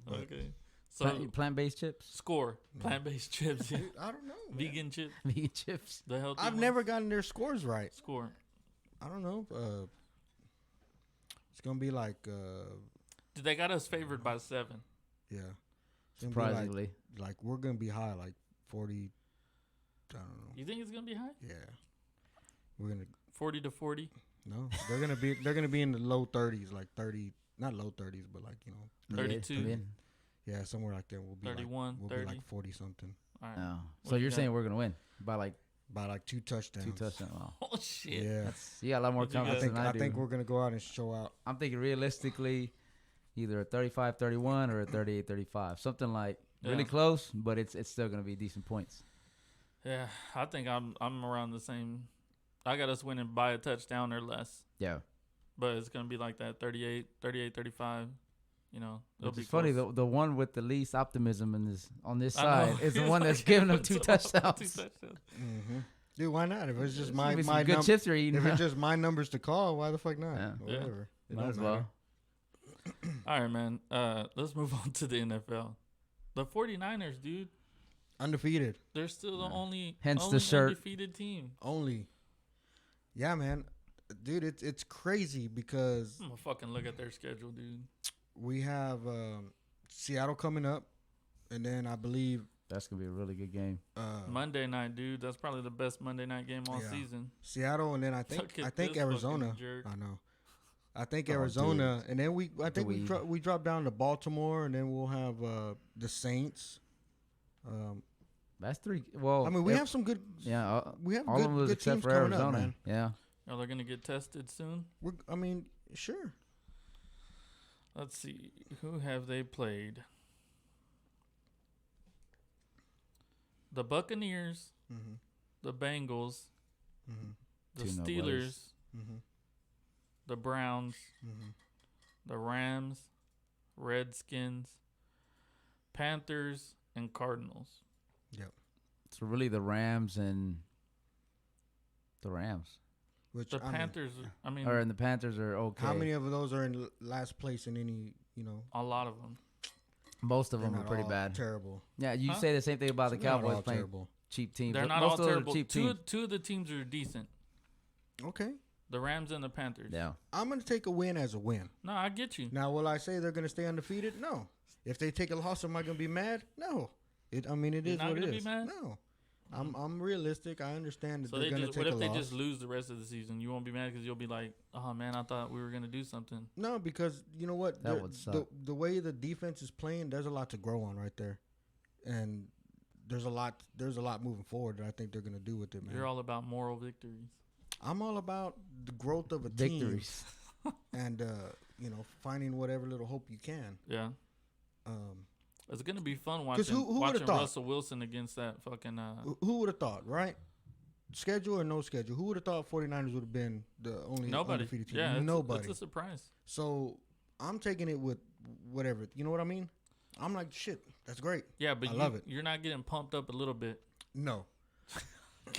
But okay. So plant-based chips. Score plant-based chips. Dude, I don't know. Man. Vegan chips. Vegan chips. The healthy. I've never gotten their scores right. Score. I don't know. It's gonna be like. They got us favored by 7. Yeah. Surprisingly. Like we're gonna be high, like 40. I don't know. You think it's gonna be high? Yeah. We're gonna 40 to 40. No, they're gonna be in the low 30s, like 30, not low 30s, but like 32. Yeah, somewhere like there. We'll be 31, like, 30. Be like 40 something. All right. Oh. So you're saying we're gonna win by like 2 touchdowns. 2 touchdowns. Wow. Oh shit. Yeah. You got a lot more confidence than I do. I think we're gonna go out and show out. I'm thinking realistically, either a 35-31 or a 38-35, something like really close, but it's still gonna be decent points. Yeah, I think I'm around the same. I got us winning by a touchdown or less. Yeah. But it's gonna be like that 38-35. You know, it'll be funny. The one with the least optimism on this side is the one that's giving them 2 touchdowns. Mm-hmm. Dude, why not? If it's just my good chips you're eating. If it's just my numbers to call, why the fuck not? Yeah. Whatever. Might as well. All right, man. Let's move on to the NFL. The 49ers, dude. Undefeated. They're still the only the shirt. Undefeated team. Only. Yeah, man. Dude, it's crazy because I'm gonna fucking look at their schedule, dude. We have Seattle coming up, and then I believe that's gonna be a really good game. Monday night, dude. That's probably the best Monday night game all season. Seattle, and then I think Arizona. I know. I think Arizona, and then we drop down to Baltimore, and then we'll have the Saints. That's 3. Well, I mean, we have some good. Yeah, we have all good, of them good except teams for coming Arizona. Up, man. Yeah. Are they gonna get tested soon? Sure. Let's see. Who have they played? The Buccaneers, the Bengals, the Steelers, the Browns, the Rams, Redskins, Panthers, and Cardinals. Yep. So really the Rams and the Rams. Which the Panthers, and the Panthers are okay. How many of those are in last place in any, A lot of them. Most of them are pretty bad. Terrible. Yeah, you say the same thing about the Cowboys playing terrible. Cheap teams. They're not all terrible. Two of the teams are decent. Okay. The Rams and the Panthers. Yeah. I'm going to take a win as a win. No, I get you. Now, will I say they're going to stay undefeated? No. If they take a loss, am I going to be mad? No. It is what it is. Not going to be mad? No. I'm realistic. I understand that they're going to take a loss. What if they just lose the rest of the season? You won't be mad because you'll be like, oh, man, I thought we were going to do something. No, because you know what? That would suck. The way the defense is playing, there's a lot to grow on right there. And there's a lot moving forward that I think they're going to do with it, man. You're all about moral victories. I'm all about the growth of a victories. Team. And, finding whatever little hope you can. Yeah. It's going to be fun watching Russell Wilson against that fucking... Who would have thought, right? Schedule or no schedule? Who would have thought 49ers would have been the only undefeated team? Yeah, nobody. It's a surprise. So I'm taking it with whatever. You know what I mean? I'm like, shit, that's great. Yeah, but I love it. You're not getting pumped up a little bit. No.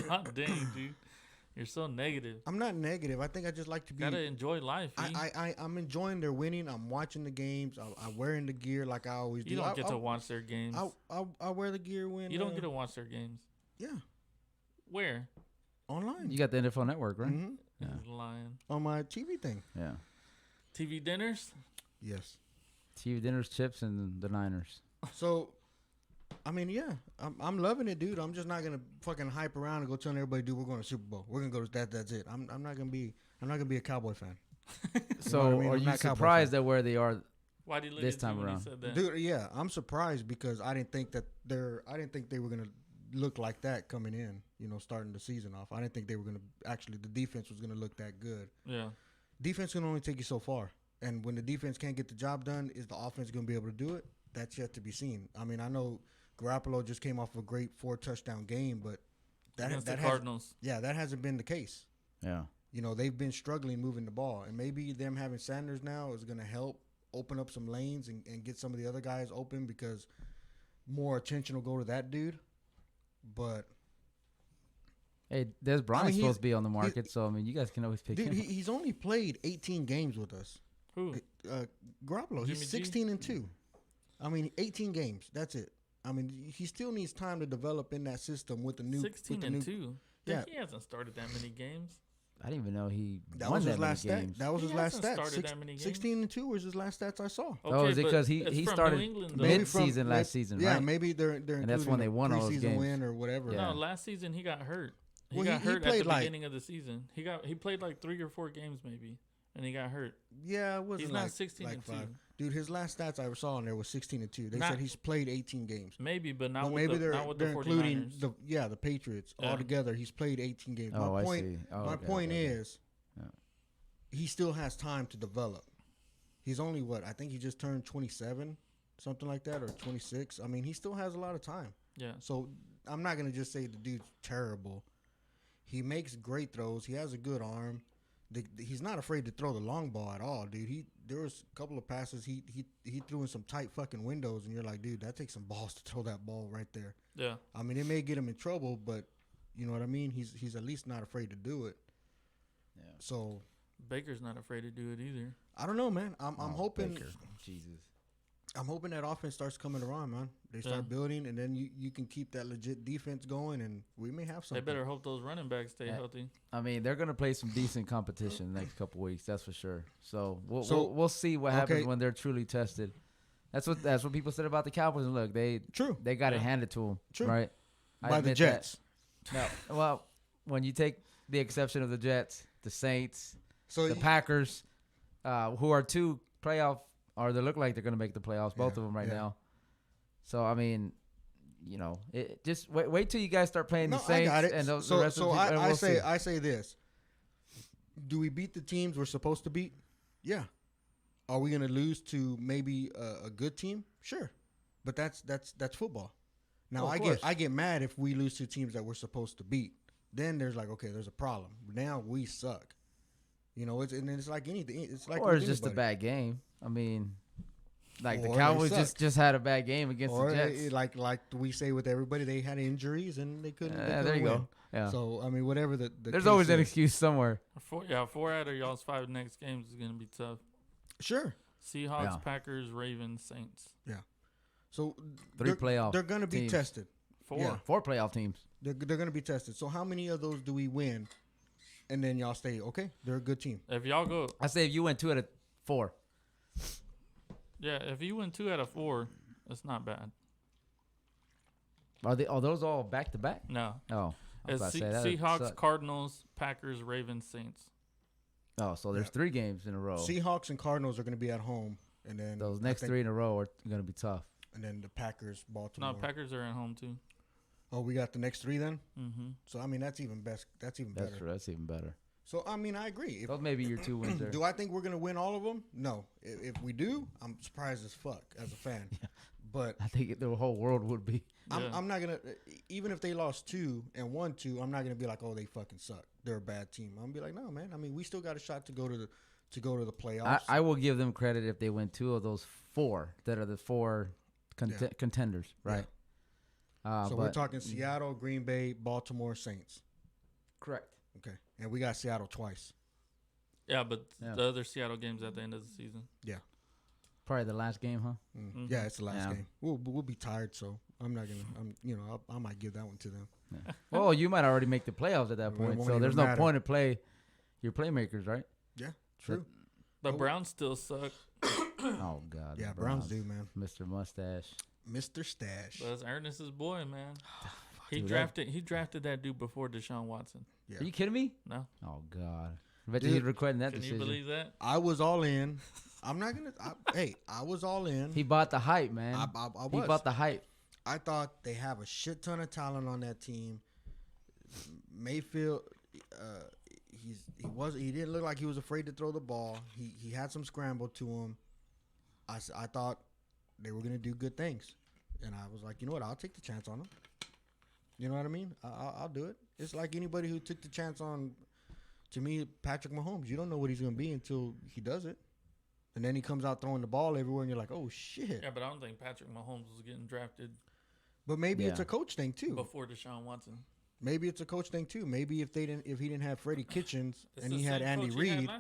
God dang, dude. You're so negative. I'm not negative. I think I just like to be. Gotta enjoy life. I'm enjoying their winning. I'm watching the games. I'm wearing the gear like I always do. You don't get to watch their games. I wear the gear when you don't get to watch their games. Yeah. Where? Online. You got the NFL Network, right? Mm-hmm. Yeah. Lying. On my TV thing. Yeah. TV dinners. Yes. TV dinners, chips, and the Niners. So. I mean, yeah, I'm loving it, dude. I'm just not gonna fucking hype around and go telling everybody, dude, we're going to Super Bowl. We're gonna go to that. That's it. I'm not gonna be a Cowboy fan. So, are you surprised at where they are Why did he look this at time you when around? he said that? Dude, yeah, I'm surprised because I didn't think they were gonna look like that coming in. You know, starting the season off. I didn't think they were gonna the defense was gonna look that good. Yeah. Defense can only take you so far, and when the defense can't get the job done, is the offense gonna be able to do it? That's yet to be seen. I mean, I know Garoppolo just came off of a great 4-touchdown game, but Against the Cardinals. that hasn't been the case. Yeah. You know, they've been struggling moving the ball, and maybe them having Sanders now is going to help open up some lanes and get some of the other guys open because more attention will go to that dude. But hey, Des Bryant's supposed to be on the market, so I mean, you guys can always pick him. Dude, he's only played 18 games with us. Who? Garoppolo. He's 16-2. I mean, 18 games. That's it. I mean, he still needs time to develop in that system with the new 16-2. Yeah, he hasn't started that many games. I didn't even know he that won was his that last many stat. games. That was his last stat. 16-2 was his last stats I saw. Okay, oh, is it because he started mid-season last season, right? Yeah, maybe they're and that's when they won all those games. Win or whatever. No, last season he got hurt. He got hurt at the beginning of the season. He played like 3 or 4 games maybe, and he got hurt. Yeah, it wasn't. He's not 16-2. Dude, his last stats I saw on there was 16-2. They said he's played 18 games. Maybe, but not with maybe the, not with the 49ers. Including the Patriots altogether. He's played 18 games. Oh, my point is, he still has time to develop. He's only I think he just turned 27, something like that, or 26. I mean, he still has a lot of time. Yeah. So I'm not gonna just say the dude's terrible. He makes great throws. He has a good arm. He's not afraid to throw the long ball at all, dude. There was a couple of passes he threw in some tight fucking windows, and you're like, dude, that takes some balls to throw that ball right there. Yeah. I mean, it may get him in trouble, but you know what I mean. He's at least not afraid to do it. Yeah. So Baker's not afraid to do it either. I don't know, man. I'm hoping. Baker. Jesus. I'm hoping that offense starts coming around, man. They start building, and then you can keep that legit defense going, and we may have something. They better hope those running backs stay healthy. I mean, they're gonna play some decent competition the next couple weeks, that's for sure. So we'll see what happens when they're truly tested. That's what people said about the Cowboys. And look, they got it handed to them, right? By the Jets. No, well, when you take the exception of the Jets, the Saints, the Packers, who are 2 playoff. Or they look like they're going to make the playoffs, both of them right now. So, I mean, you know, just wait till you guys start playing the Saints. I got it. And the so rest of the people, I say this. Do we beat the teams we're supposed to beat? Yeah. Are we going to lose to maybe a good team? Sure. But that's football. Now, I get mad if we lose to teams that we're supposed to beat. Then there's like, okay, there's a problem. Now we suck. You know, it's like anything. It's like or it's just a bad game. I mean, like the Cowboys just had a bad game against the Jets. Like we say with everybody, they had injuries and they couldn't. There you go. Yeah. So I mean, whatever the there's always an excuse somewhere. 4 out of y'all's 5 next games is going to be tough. Sure. Seahawks, Packers, Ravens, Saints. Yeah. So 3 playoff. They're going to be tested. 4. Yeah. 4 playoff teams. They're going to be tested. So how many of those do we win? And then y'all stay okay. They're a good team. If y'all go, I say if you win 2 out of 4. Yeah, if you win 2 out of 4, that's not bad. Are those all back to back? No. Oh, it's Seahawks, Cardinals, Packers, Ravens, Saints. Oh, so there's 3 games in a row. Seahawks and Cardinals are going to be at home, and then those next 3 in a row are going to be tough. And then the Packers, Baltimore. No, Packers are at home too. Oh, we got the next 3 then. Mm-hmm. So I mean, that's even best. That's even better. True. That's even better. So I mean, I agree. Those may be your 2 wins there. Do I think we're gonna win all of them? No. If we do, I'm surprised as fuck as a fan. Yeah. But I think the whole world would be. I'm not gonna. Even if they lost 2 and won 2, I'm not gonna be like, oh, they fucking suck. They're a bad team. I'm gonna be like, no, man. I mean, we still got a shot to go to the playoffs. I will give them credit if they win 2 of those 4 that are the 4 contenders, right? Yeah. So we're talking Seattle, Green Bay, Baltimore, Saints. Correct. Okay, and we got Seattle twice. Yeah, but the other Seattle game's at the end of the season. Yeah. Probably the last game, huh? Mm-hmm. Yeah, it's the last game. We'll be tired, so I'm not gonna. I might give that one to them. Yeah. Well, you might already make the playoffs at that point, so there's no point to play your playmakers, right? Yeah, true. The Browns still suck. Oh God. Yeah, Browns do, man. Mr. Mustache. Mr. Stash. But it's Ernest's boy, man. He drafted that dude before Deshaun Watson. Yeah. Are you kidding me? No. Oh God. I bet you're regretting that decision. Can you believe that? I was all in. I'm not gonna. I was all in. He bought the hype, man. I was. He bought the hype. I thought they have a shit ton of talent on that team. Mayfield, he didn't look like he was afraid to throw the ball. He had some scramble to him. I thought they were gonna do good things, and I was like, you know what? I'll take the chance on them. You know what I mean? I'll do it. It's like anybody who took the chance on, to me, Patrick Mahomes. You don't know what he's gonna be until he does it. And then he comes out throwing the ball everywhere, and you're like, "Oh shit!" Yeah, but I don't think Patrick Mahomes was getting drafted. But maybe it's a coach thing too. Before Deshaun Watson. Maybe it's a coach thing too. Maybe if he didn't have Freddie Kitchens and he had Andy Reid,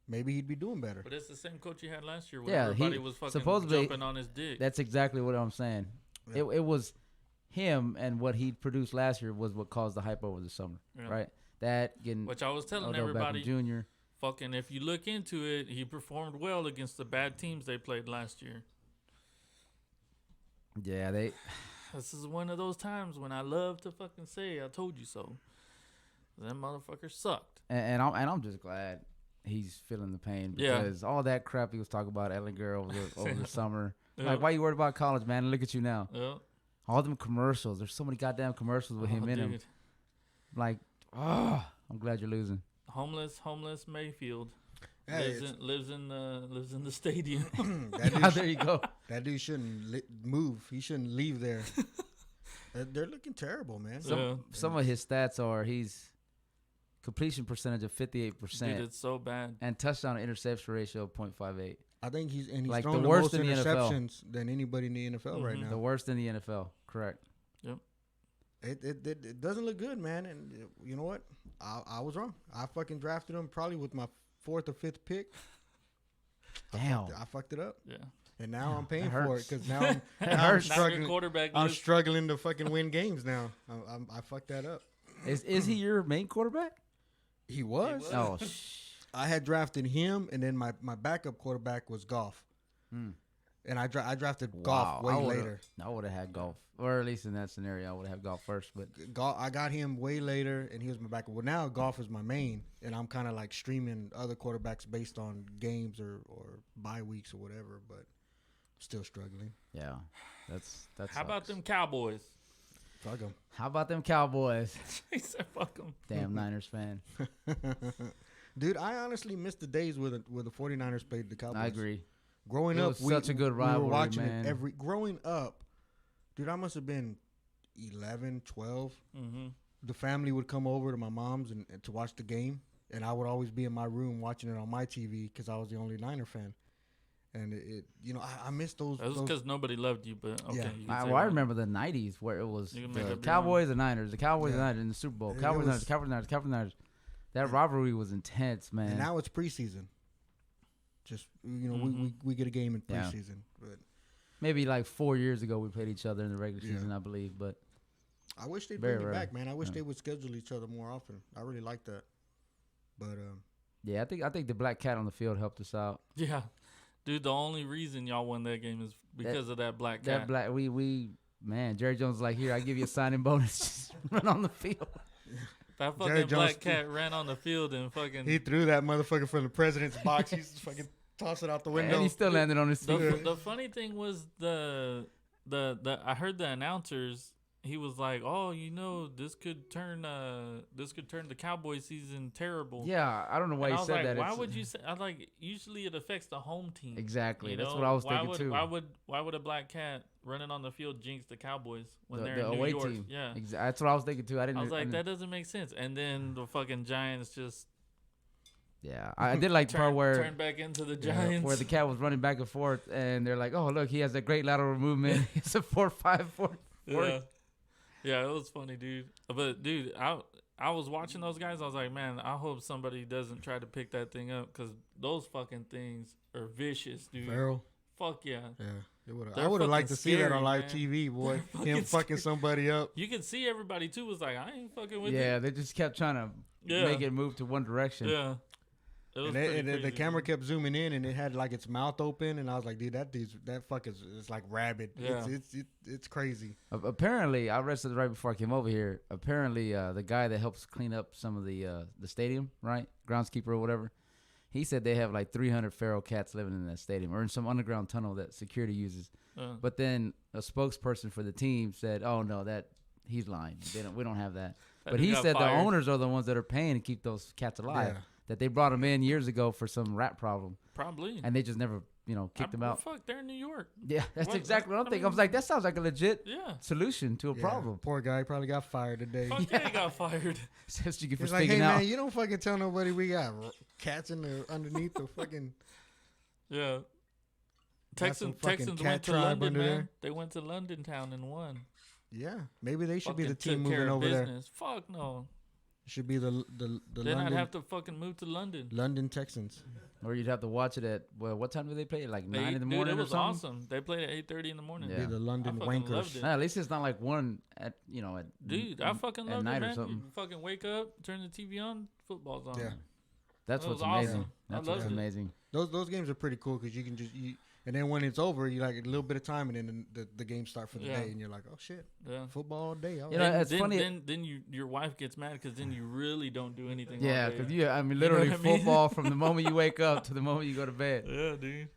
maybe he'd be doing better. But it's the same coach he had last year. When everybody was fucking jumping on his dick. That's exactly what I'm saying. Yeah. It was him, and what he produced last year was what caused the hype over the summer, right? That getting which I was telling everybody. Jr. Fucking, if you look into it, he performed well against the bad teams they played last year. Yeah, This is one of those times when I love to fucking say, "I told you so." That motherfucker sucked. And I'm just glad he's feeling the pain because all that crap he was talking about Ellinger over the summer. Like, why you worried about college, man? Look at you now. All them commercials. There's so many goddamn commercials with him in them. Like, I'm glad you're losing. Homeless Mayfield lives in the stadium. There you go. That dude shouldn't move. He shouldn't leave there. They're looking terrible, man. Some of his stats are he's completion percentage of 58%. Dude, it's so bad. And touchdown to interception ratio of 0.58. I think he's like thrown the worst most in the interceptions than anybody in the NFL right now. The worst in the NFL, correct. Yep. It doesn't look good, man. And you know what? I was wrong. I fucking drafted him probably with my 4th or 5th pick. Damn. I fucked it up. Yeah. And now I'm paying for it because now I'm struggling. I'm struggling to fucking win games now. I fucked that up. Is he your main quarterback? He was. Oh, I had drafted him, and then my backup quarterback was Goff. And I drafted Goff way later. I would have had Goff, or at least in that scenario, I would have Goff first. But I got him way later, and he was my backup. Well, now Goff is my main, and I'm kind of like streaming other quarterbacks based on games or bye weeks or whatever. But still struggling. Yeah, that's. How about them Cowboys? Fuck them. How about them Cowboys? He said, "Fuck them." Damn Niners fan. Dude, I honestly missed the days where the 49ers played the Cowboys. I agree. Growing up, such a good rivalry, we were watching man. it growing up, dude, I must have been 11, 12. Mm-hmm. The family would come over to my mom's and to watch the game, and I would always be in my room watching it on my TV because I was the only Niner fan. And I missed those. That was because nobody loved you, but okay. Yeah. I remember the 90s where it was the Cowboys and Niners, the Cowboys and Niners in the Super Bowl. Cowboys Niners. That rivalry was intense, man. And now it's preseason. Just, we get a game in preseason. But maybe like 4 years ago we played each other in the regular season, I believe. But I wish they'd bring it back, man. I wish they would schedule each other more often. I really like that. But yeah, I think the black cat on the field helped us out. Yeah. Dude, the only reason y'all won that game is because of that black cat. Man, Jerry Jones was like, here, I give you a signing bonus. Just run on the field. That fucking black cat ran on the field and fucking... He threw that motherfucker from the president's box. He's fucking tossed it out the window. And he still landed on his feet. The funny thing was the I heard the announcers... He was like, "Oh, this could turn the Cowboy season terrible." Yeah, I don't know why he said that. Why would you say? I like usually it affects the home team. Exactly, that's what I was thinking too. Why would a black cat running on the field jinx the Cowboys when they're in the New away York? Team? Yeah, that's what I was thinking too. I was like, that doesn't make sense. And then the fucking Giants just. Yeah, I did like the part where turn back into the Giants, where the cat was running back and forth, and they're like, "Oh, look, he has a great lateral movement. It's a 4.5 Yeah. Yeah, it was funny, dude. But, dude, I was watching those guys. I was like, man, I hope somebody doesn't try to pick that thing up because those fucking things are vicious, dude. Farrell? Fuck yeah. Yeah. I would have liked to see that on live TV, boy. Him fucking somebody up. You could see everybody, too, was like, I ain't fucking with you. Yeah, they just kept trying to make it move to one direction. Yeah. And the camera kept zooming in, and it had like its mouth open, and I was like, "Dude, that fuck is like rabid. Yeah. It's crazy." Apparently, I read something right before I came over here. Apparently, the guy that helps clean up some of the stadium, right, groundskeeper or whatever, He said they have like 300 feral cats living in that stadium or in some underground tunnel that security uses. But then a spokesperson for the team said, "Oh no, that he's lying. We don't have that." But he said the owners are the ones that are paying to keep those cats alive. Yeah. That they brought them in years ago for some rat problem. Probably. And they just never, kicked them out. Fuck, they're in New York. Yeah, that's exactly what I'm thinking. I was like, that sounds like a legit solution to a problem. Poor guy probably got fired today. Fuck yeah, he got fired. He's like, hey man, you don't fucking tell nobody we got cats underneath the fucking. Yeah. Texans went to London, man. They went to London town and won. Yeah, maybe they should be the team moving over there. Fuck no. Should be the then London. I'd have to fucking move to London. London Texans. Or you'd have to watch it at what time do they play? Like 9 in the morning. It was or something? awesome. They played at 8:30 in the morning. Yeah, be the London Wankers. At least it's not like one at Dude, I fucking love it, man. You fucking wake up, turn the TV on, football's on. Yeah, that's what's amazing. That's what's amazing. Those games are pretty cool because you can just and then when it's over, you like a little bit of time, and then the game starts for the day, and you're like, oh shit, football all day. It's funny. Then your wife gets mad because then you really don't do anything. Yeah, because literally football from the moment you wake up to the moment you go to bed. Yeah, dude.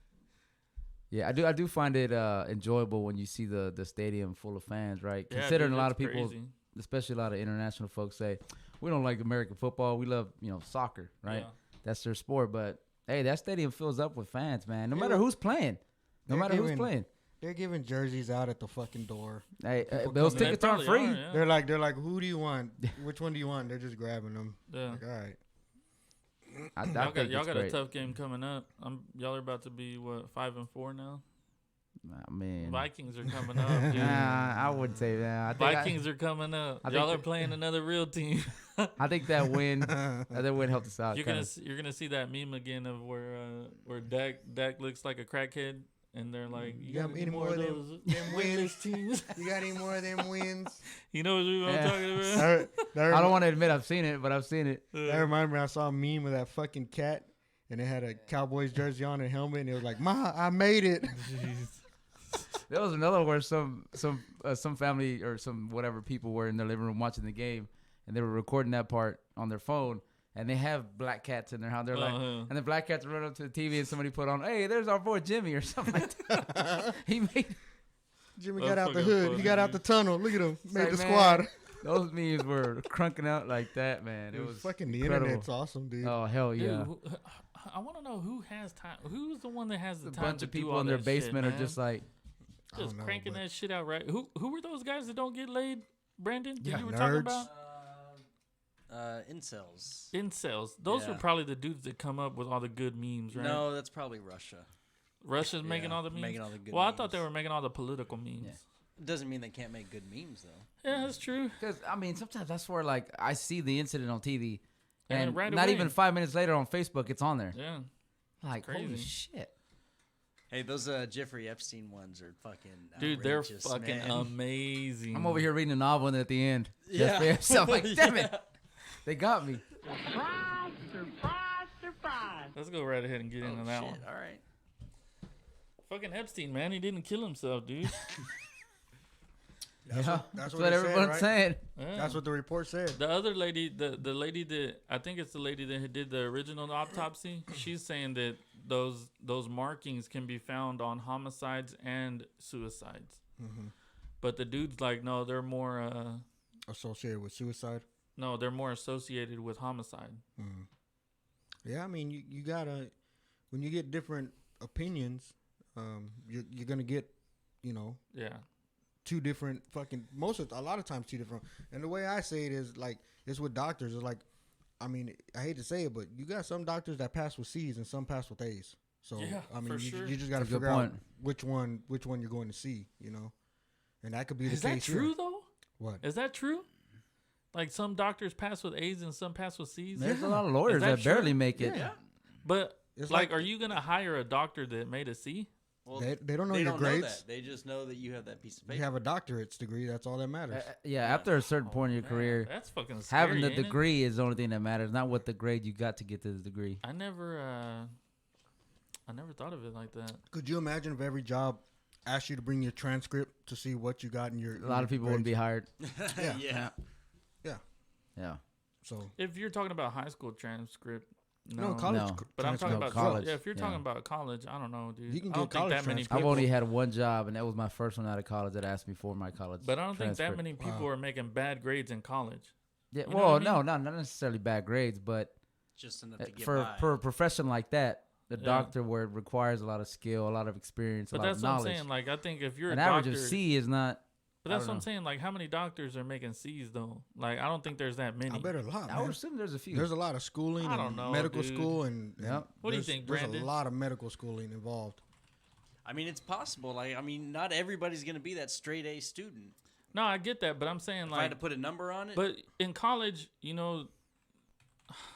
Yeah, I do find it enjoyable when you see the stadium full of fans, right? Yeah, considering dude, a lot of people, crazy. Especially a lot of international folks, say we don't like American football. We love soccer, right? Yeah. That's their sport, but. Hey, that stadium fills up with fans, man. No matter who's playing. They're giving jerseys out at the fucking door. Hey, those tickets aren't free. Yeah. They're like, who do you want? Which one do you want? They're just grabbing them. Yeah. Like, all right. Y'all got a tough game coming up. Y'all are about to be 5-4 now. Man, Vikings are coming up, dude. I wouldn't say that. Vikings are coming up. Y'all are playing another real team. I think that win helped us out. You're gonna see that meme again of where Dak looks like a crackhead, and they're like, "You got any more of them winless teams? You got any more of them wins?" You know what I'm talking about? I don't want to admit I've seen it, but I've seen it. I remember I saw a meme of that fucking cat, and it had a Cowboys jersey on and helmet, and it was like, "Ma, I made it." There was another where some family or some whatever people were in their living room watching the game, and they were recording that part on their phone, and they have black cats in their house. They're and the black cats run up to the TV, and somebody put on, "Hey, there's our boy Jimmy" or something like that. Jimmy got out the hood. Funny, he got out the tunnel. Look at him. Made the squad. Those memes were crunking out like that, man. It was fucking incredible. The internet's awesome, dude. Oh hell yeah! Dude, I want to know who has time. Who's the one that has the time? A bunch to of people do all in their that basement shit, are just like. Just cranking that shit out, right? Who were those guys that don't get laid, Brandon? Yeah, you were nerds. talking about? Incels. Those were probably the dudes that come up with all the good memes, right? No, that's probably Russia. Russia's making all the memes? Making all the good memes. I thought they were making all the political memes. Yeah. Doesn't mean they can't make good memes, though. Yeah, that's true. Because, sometimes that's where, I see the incident on TV, and right not away. even 5 minutes later on Facebook, it's on there. Yeah. Like, holy shit. Hey, those Jeffrey Epstein ones are fucking dude, they're fucking amazing. I'm over here reading a novel, and at the end, Jeffrey Epstein, I'm like, damn it. They got me. Surprise. Let's go right ahead and get into that one. All right. Fucking Epstein, man. He didn't kill himself, dude. That's what everyone's saying. Yeah. That's what the report said. The other lady, the lady that I think it's the lady that did the original autopsy. She's saying that those markings can be found on homicides and suicides. Mm-hmm. But the dude's like, no, they're more associated with suicide. No, they're more associated with homicide. Mm-hmm. Yeah, you gotta, when you get different opinions, you're gonna get, two different fucking a lot of times two different. And the way I say it is like it's with doctors. It's like, I hate to say it, but you got some doctors that pass with C's and some pass with A's. So you just got to figure out which one you're going to see. And that could be the case. Is that true though? What is that true? Like some doctors pass with A's and some pass with C's. There's a lot of lawyers that barely make it. Yeah. But it's are you gonna hire a doctor that made a C? Well, they don't know your grades. Know that. They just know that you have that piece of paper. You have a doctorate's degree. That's all that matters. After a certain point in your career, that's fucking scary, having the degree is the only thing that matters, not what the grade you got to get to the degree. I never thought of it like that. Could you imagine if every job asked you to bring your transcript to see what you got in your? A lot of people wouldn't be hired. Yeah. So if you're talking about high school transcript, No, college. No. But I'm talking about college. Yeah, if you're talking about college, I don't know, dude. You can I don't get think that college many transcripts. people. I've only had one job, and that was my first one out of college that asked me for my college. But I don't think that transcript. many people are making bad grades in college. Yeah, You know well, what I mean? no, not necessarily bad grades, but Just enough to get for by. a profession like that, the Yeah. doctor where it requires a lot of skill, a lot of experience, But a lot that's of what I'm knowledge. saying. Like, I think if you're An a average doctor, of C is not. but that's I what I'm don't saying. Like, how many doctors are making C's though? Like, I don't think there's that many. I bet a lot, I would man. assume there's a few. There's a lot of schooling I don't and know, medical dude. school and Yep. What do you there's- think, There's Brandon? a lot of medical schooling involved. I mean, it's possible. Like, I mean, not everybody's gonna be that straight A student. No, I get that, but I'm saying If I had to like, put a number on it, but in college, you know,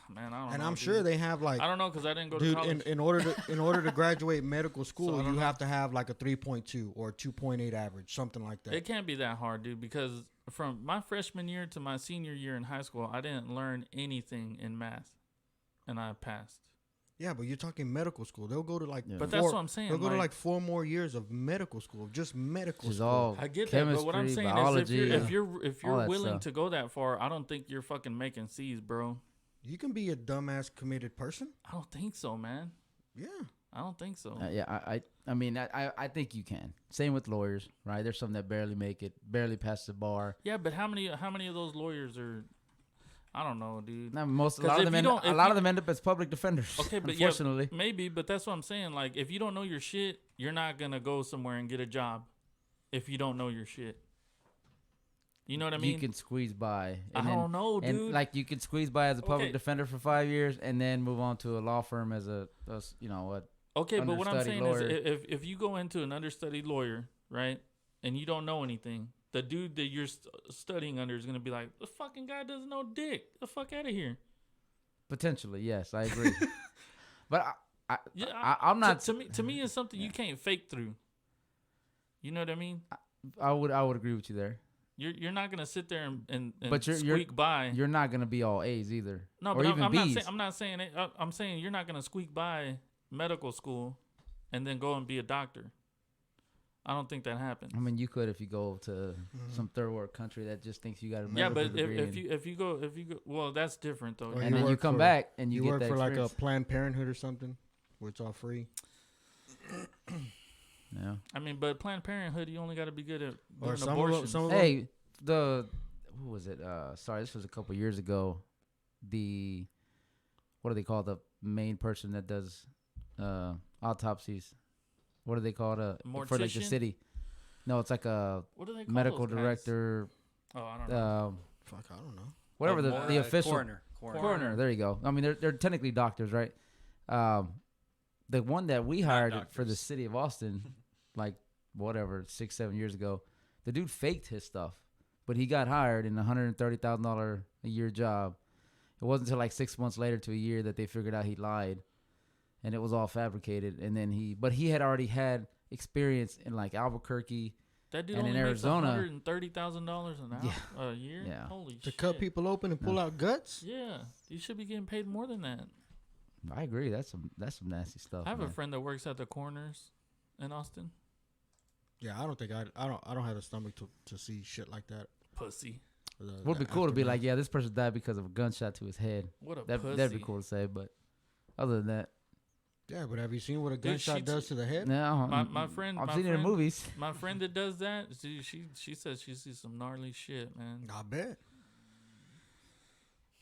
man, I don't know. And I'm dude. sure they have like, I don't know because I didn't go to dude, college. in order to graduate medical school, I don't you know. have to have like a 3.2 or a 2.8 average, something like that. It can't be that hard, dude, because from my freshman year to my senior year in high school, I didn't learn anything in math, and I passed. Yeah, but you're talking medical school. They'll go to like, Yeah. But that's what I'm saying. They'll go to like, like 4 more years of medical school, just medical Which is school. all I get chemistry, that, but what I'm saying biology, is, if all you're that willing stuff. to go that far, I don't think you're fucking making C's, bro. You can be a dumbass committed person. I don't think so, man. Yeah. I don't think so. I mean, I think you can. Same with lawyers, right? There's some that barely make it, barely pass the bar. Yeah, but how many of those lawyers are? I don't know, dude. Not most, a 'Cause lot of if them, you end, don't- a if lot you- of them end up as public defenders. Okay, but unfortunately, yeah, maybe. But that's what I'm saying. Like, if you don't know your shit, you're not gonna go somewhere and get a job. If you don't know your shit, you know what I mean? you can squeeze by. I don't know, dude. And like you can squeeze by as a public Okay. defender for 5 years, and then move on to a law firm as a you know what? Okay, but what I'm understudied saying lawyer. is, if you go into an understudied lawyer, right, and you don't know anything, the dude that you're studying under is gonna be like, the fucking guy doesn't know dick. The fuck out of here. Potentially, yes, I agree. But Yeah, I'm not. To me, it's something you can't fake through. You know what I mean? I would agree with you there. You're not gonna sit there and But you're- squeak by. You're not gonna be all A's either. No, or but even I'm B's. not saying it. I'm saying you're not gonna squeak by medical school and then go and be a doctor. I don't think that happens. I mean, you could if you go to some third world country that just thinks you got a Yeah, medical but degree if you go, well, that's different though. Or and then you work come for- back and you You get work that for like a experience. Planned Parenthood or something, where it's all free. Yeah. I mean, but Planned Parenthood, you only got to be good at Or doing some of abortions. them, some of Hey, who was it? Sorry, this was a couple years ago. What do they call the main person that does autopsies? What do they call it? For like the Mortician? city? No, it's like a What do they call medical those guys? director. Oh, I don't know. fuck, I don't know. Whatever Oh, the official coroner. coroner. There you go. I mean, they're technically doctors, right? The one that we hired for the doctors. city of Austin, like whatever 6-7 years ago, the dude faked his stuff, but he got hired in a $130,000 a year job. It wasn't until like 6 months later to a year that they figured out he lied, and it was all fabricated. And then he had already had experience in like Albuquerque. That dude and only in makes Arizona- $130,000 a year. Yeah. Holy To shit. cut people open and pull out guts? Yeah, you should be getting paid more than that. I agree. That's some nasty stuff. I have a man. friend that works at the coroners in Austin. Yeah, I don't think I don't have the stomach to see shit like that. Pussy. Would be cool to be like, yeah, this person died because of a gunshot to his head. What a That'd pussy. be cool to say, but other than that, Yeah, but have you seen what a Dude, gunshot she- does to the head? no. My friend, I've my seen it in friend- movies. My friend that does that, she says she sees some gnarly shit, man. I bet.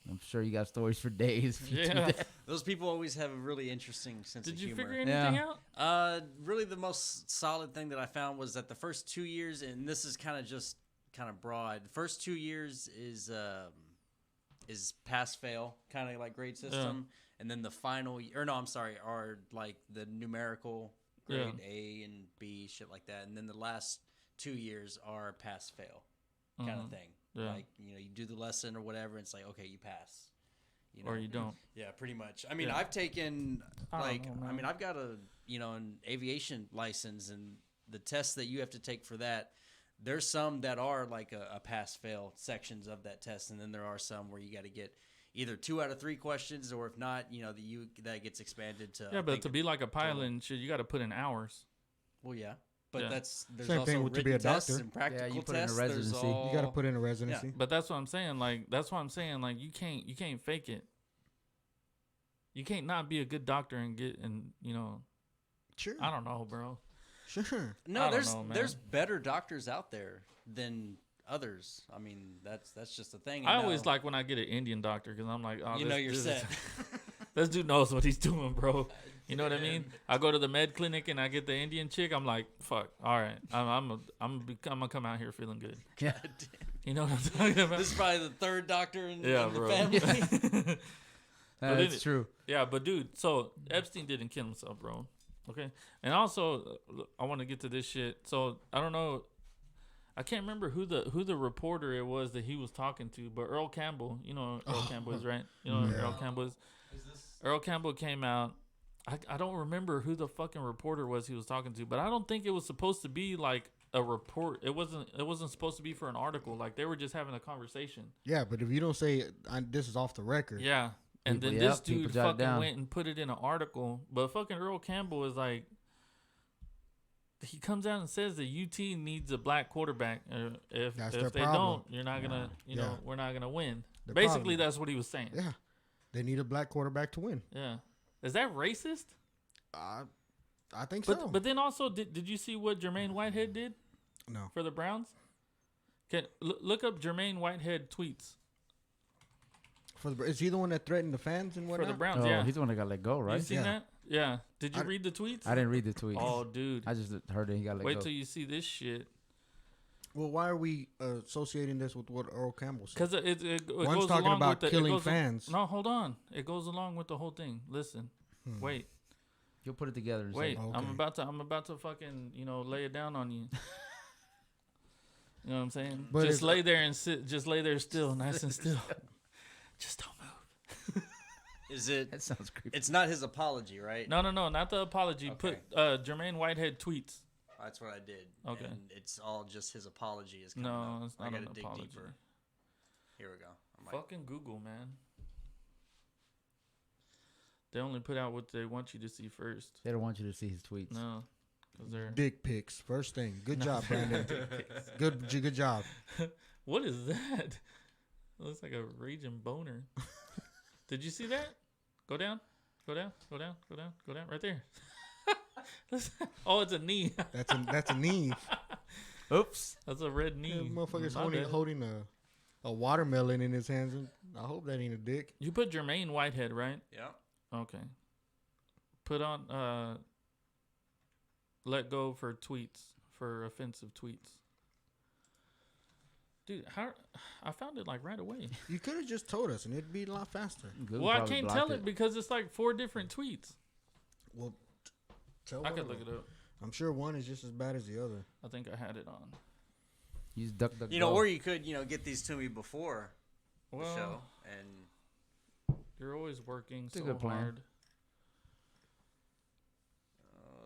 I'm sure you got stories for days. if you do Yeah. that. Those people always have a really interesting sense Did of you humor. figure anything Yeah. out? Really, the most solid thing that I found was that the first 2 years, and this is kind of broad. The first 2 years is pass fail, kind of like grade system, and then the final, are like the numerical grade A and B, shit like that, and then the last 2 years are pass fail, kind of thing. Yeah. Like, you do the lesson or whatever, and it's like, okay, you pass. Or you don't. Yeah, pretty much. I mean, Yeah. I've taken I don't know, man. I've got an aviation license, and the tests that you have to take for that. There's some that are like a pass fail sections of that test, and then there are some where you got to get either 2 out of 3 questions, or if not, that gets expanded to. Yeah, I but think to be like a pilot and shit, you got to put in hours. well, yeah, but Yeah. there's Same also thing with to written be a tests doctor. and practical you put in a tests. There's residency. all, You got to put in a residency. But that's what I'm saying. Like, that's what I'm saying. Like, you can't fake it. You can't not be a good doctor and you know, Sure. I don't know, bro. Sure. No, I don't there's know, man. there's better doctors out there than others. I mean, that's just the thing. I always like when I get an Indian doctor because I'm like, oh, you know you're set. This dude knows what he's doing, bro. You know what I mean? I go to the med clinic and I get the Indian chick. I'm like, fuck. All right, I'm gonna come out here feeling good. Yeah. You know what I'm talking about? This is probably the third doctor in, Yeah, in the bro. family. That's true. Yeah, but dude, so Epstein didn't kill himself, bro. Okay, and also I want to get to this shit. So I don't know, I can't remember who the reporter it was that he was talking to, but Earl Campbell, you know who Earl Campbell is, right? You know who Yeah. Earl Campbell is. Earl Campbell came out. I don't remember who the fucking reporter was he was talking to, but I don't think it was supposed to be like a report. It wasn't supposed to be for an article. Like they were just having a conversation. Yeah, but if you don't say this is off the record, Yeah. And People- then yep, this people dude jot it fucking down. went and put it in an article. But fucking Earl Campbell is like, he comes out and says that UT needs a black quarterback. If That's their they problem. don't, you're not gonna, you Yeah. know, we're not gonna win. The Basically, problem. that's what he was saying. yeah, they need a black quarterback to win. Yeah. Is that racist? I think But so. but then also, did you see what Jermaine Whitehead did no, for the Browns? Look up Jermaine Whitehead tweets is he the one that threatened the fans and for whatnot? the Browns. Oh, yeah. he's the one that got let go, You right? seen Yeah. that? Yeah. Did you I- read the tweets? I didn't read the tweets. Oh, dude. I just heard that he got let Wait go. till you see this shit. Well, why are we associating this with what Earl Campbell said? Because it One's goes talking along about with the, it killing goes- fans. No, hold on. It goes along with the whole thing. Listen, wait, You'll put it together. And wait. Say, Okay. I'm about to fucking lay it down on you. You know what I'm saying? But Just it's- lay there and sit. Just lay there still, nice and still. Just don't move. Is it? that sounds creepy. It's not his apology, right? No, not the apology. Okay. Put Jermaine Whitehead tweets. That's what I did. Okay. And it's all just his apology is coming No, up. it's I not gotta an dig apology. deeper. Here we go. I'm like, Fucking Google, man. They only put out what they want you to see first. They don't want you to see his tweets. No, because they're. Dick pics, first thing. Good job, Brandon. good job. What is that? It looks like a raging boner. Did you see that? Go down. Go down. Go down. Go down. Go down. Right there. Oh, it's a knee. That's a knee. Oops. That's a red Yeah, knee. motherfucker's My bad. holding a watermelon in his hands. And I hope that ain't a dick. You put Jermaine Whitehead, right? yeah. Okay. Put on let go for tweets, for offensive tweets. Dude, how I found it like right away. You could have just told us, and it'd be a lot faster. Google Well, I probably can't blocked tell it because it's like 4 different tweets. Well, tell I one could of look them. it up. I'm sure one is just as bad as the other. I think I had it on. Use duck. You know, or you could, get these to me before the Well, show, and you're always working It's a so good plan. hard.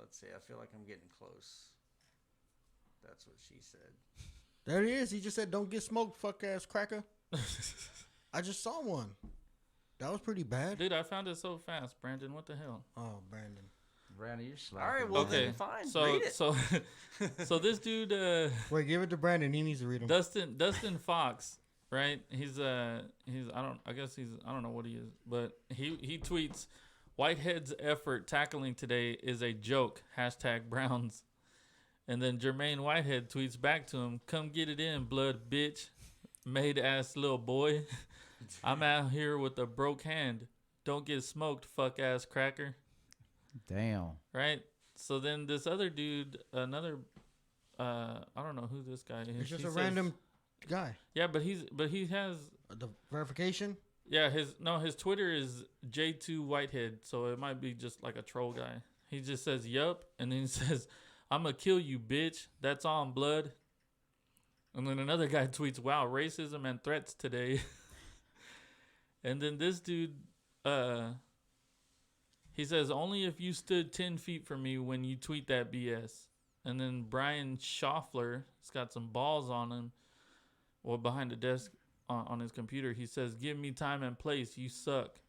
let's see. I feel like I'm getting close. That's what she said. There he is. He just said, "Don't get smoked, fuck ass cracker." I just saw one. That was pretty bad. Dude, I found it so fast, Brandon. What the hell? Oh, Brandon. Brandon, you're slacking. All right, well Okay, then, fine. So read it. so this dude Wait, give it to Brandon. He needs to read them. Dustin Fox, right? He's I don't know what he is, but he tweets, Whitehead's effort tackling today is a joke. #Browns. And then Jermaine Whitehead tweets back to him, "Come get it in, blood bitch, made ass little boy. I'm out here with a broke hand. Don't get smoked, fuck ass cracker." Damn. Right? So then this other dude, another I don't know who this guy is. It's just He a says- random guy. Yeah, but he has The verification. his Twitter is J2 Whitehead, so it might be just like a troll guy. He just says yup, and then he says, "I'ma kill you, bitch. That's on blood." And then another guy tweets, "Wow, racism and threats today." And then this dude, he says, "Only if you stood 10 feet from me when you tweet that BS." And then Brian Schaffler, he's got some balls on him, well, behind the desk on his computer. He says, "Give me time and place. You suck."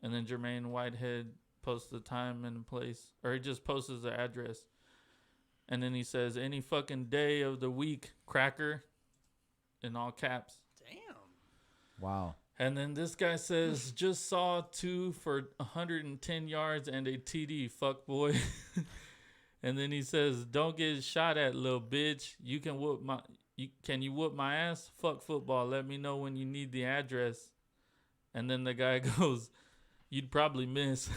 And then Jermaine Whitehead posts the time and place, or he just posts the address. And then he says, "Any fucking day of the week, cracker," in all caps. Damn. Wow. And then this guy says, just saw 2 for 110 yards and a TD, fuck boy. And then he says, don't get shot at, little bitch. You can whoop my can you whoop my ass? Fuck football. Let me know when you need the address. And then the guy goes, you'd probably miss.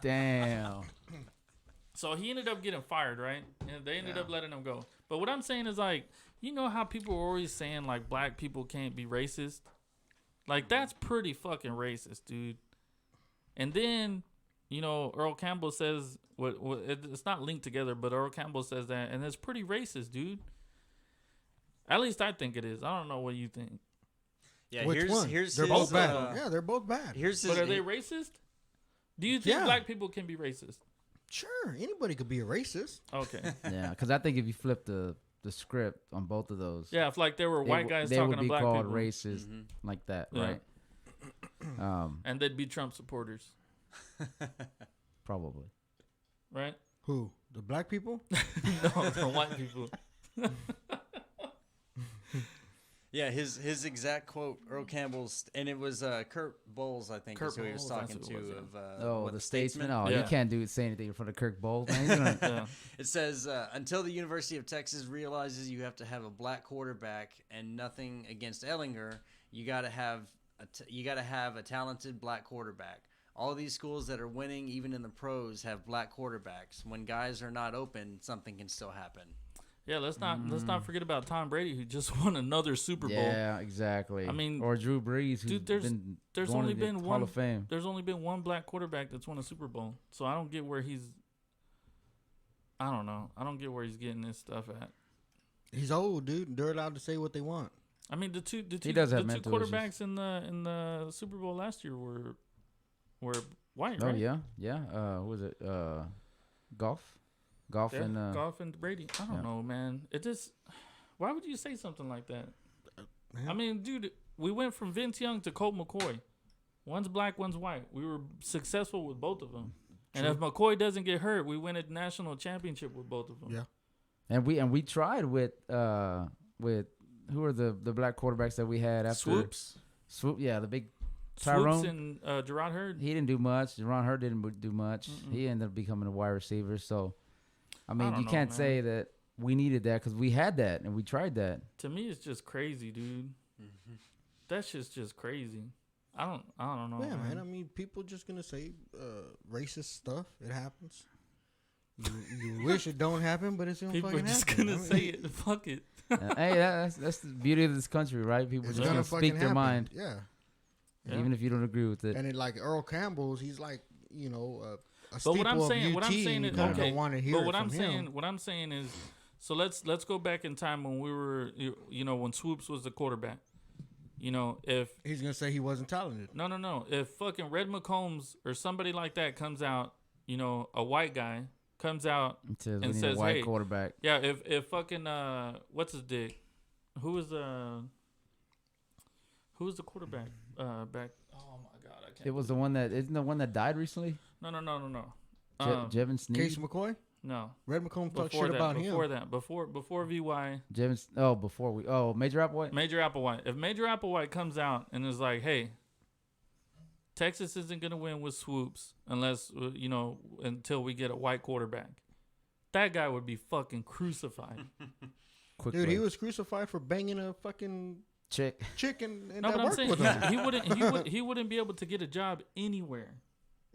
Damn. So he ended up getting fired, right? And they ended up letting him go. But what I'm saying is, like, you know how people are always saying, like, black people can't be racist? Like, that's pretty fucking racist, dude. And then, you know, Earl Campbell says, it's not linked together, but Earl Campbell says that, and it's pretty racist, dude. At least I think it is. I don't know what you think. Yeah, Which one? here's they're his, both bad. Yeah, they're both bad. Here's his, But are they racist? Do you think Yeah. black people can be racist? Sure, anybody could be a racist. Okay. Yeah, because I think if you flip the script on both of those, Yeah, if like there were white guys they talking would to be black called people, racist like that, Yeah. right? and they'd be Trump supporters, Probably. right? Who? The black people? No, the white people. Yeah, his exact quote, Earl Campbell's, and it was Kurt Bowles, I think, Kurt is who he was Bowles, talking that's to. who it was, Of The Statesman. Oh, Yeah. you can't say anything in front of Kirk Bowles, man. He's gonna- Yeah. It says, until the University of Texas realizes you have to have a black quarterback, and nothing against Ellinger, you got to have a talented black quarterback. All these schools that are winning, even in the pros, have black quarterbacks. When guys are not open, something can still happen. Yeah, let's not forget about Tom Brady, who just won another Super Bowl. Yeah, exactly. I mean, or Drew Brees, who's dude, there's going only to the been Hall one of Fame. There's only been one black quarterback that's won a Super Bowl, so I don't get where he's. I don't know. I don't get where he's getting this stuff at. He's old, dude. They're allowed to say what they want. I mean, the two does have the two mental quarterbacks in the Super Bowl last year were white, Oh right? yeah. Who was it? Golf Yeah, and Goff and Brady. I don't know, man. It just. Why would you say something like that? Man. I mean, dude, we went from Vince Young to Colt McCoy. One's black, one's white. We were successful with both of them. And if McCoy doesn't get hurt, we win a national championship with both of them. Yeah. and we tried with who are the black quarterbacks that we had after Swoop, yeah, the big Tyrone. Swoops and Gerard Hurd. He didn't do much. Ron Hurd didn't do much. He ended up becoming a wide receiver. So, I mean, don't you know, can't man. say that we needed that because we had that and we tried that. To me, it's just crazy, dude. That shit's just crazy. I don't know. Yeah, man. I mean, people just gonna say racist stuff. It happens. You wish it don't happen, but it's gonna People are fucking just happen. gonna say it. Fuck it. Hey, that's the beauty of this country, right? People It's just gonna gonna fucking speak their happen. mind, Yeah. Yeah. even if you don't agree with it. And it like Earl Campbell's, he's like a But staple what I'm of saying, UT, what I'm saying and is, you kinda okay. don't want to hear But it what from I'm him. saying, what I'm saying is, so let's go back in time when we were, when Swoops was the quarterback. If He's gonna say he wasn't talented. no, if fucking Red McCombs or somebody like that comes out, a white guy comes out, It says we and need says, a white hey, quarterback. yeah, if fucking what's his dick, who was the quarterback back? Oh my god, I can't. It was the one that isn't the one that died recently. No. Jevin Sneed. Case McCoy, No. Red McComb talked Before shit that, about before him. that, before VY, Major Applewhite. Major Applewhite. If Major Applewhite comes out and is like, "Hey, Texas isn't gonna win with Swoops unless until we get a white quarterback," that guy would be fucking crucified. Quickly. Dude, he was crucified for banging a fucking chick. chicken and No, that but I'm worked saying with him. he wouldn't be able to get a job anywhere.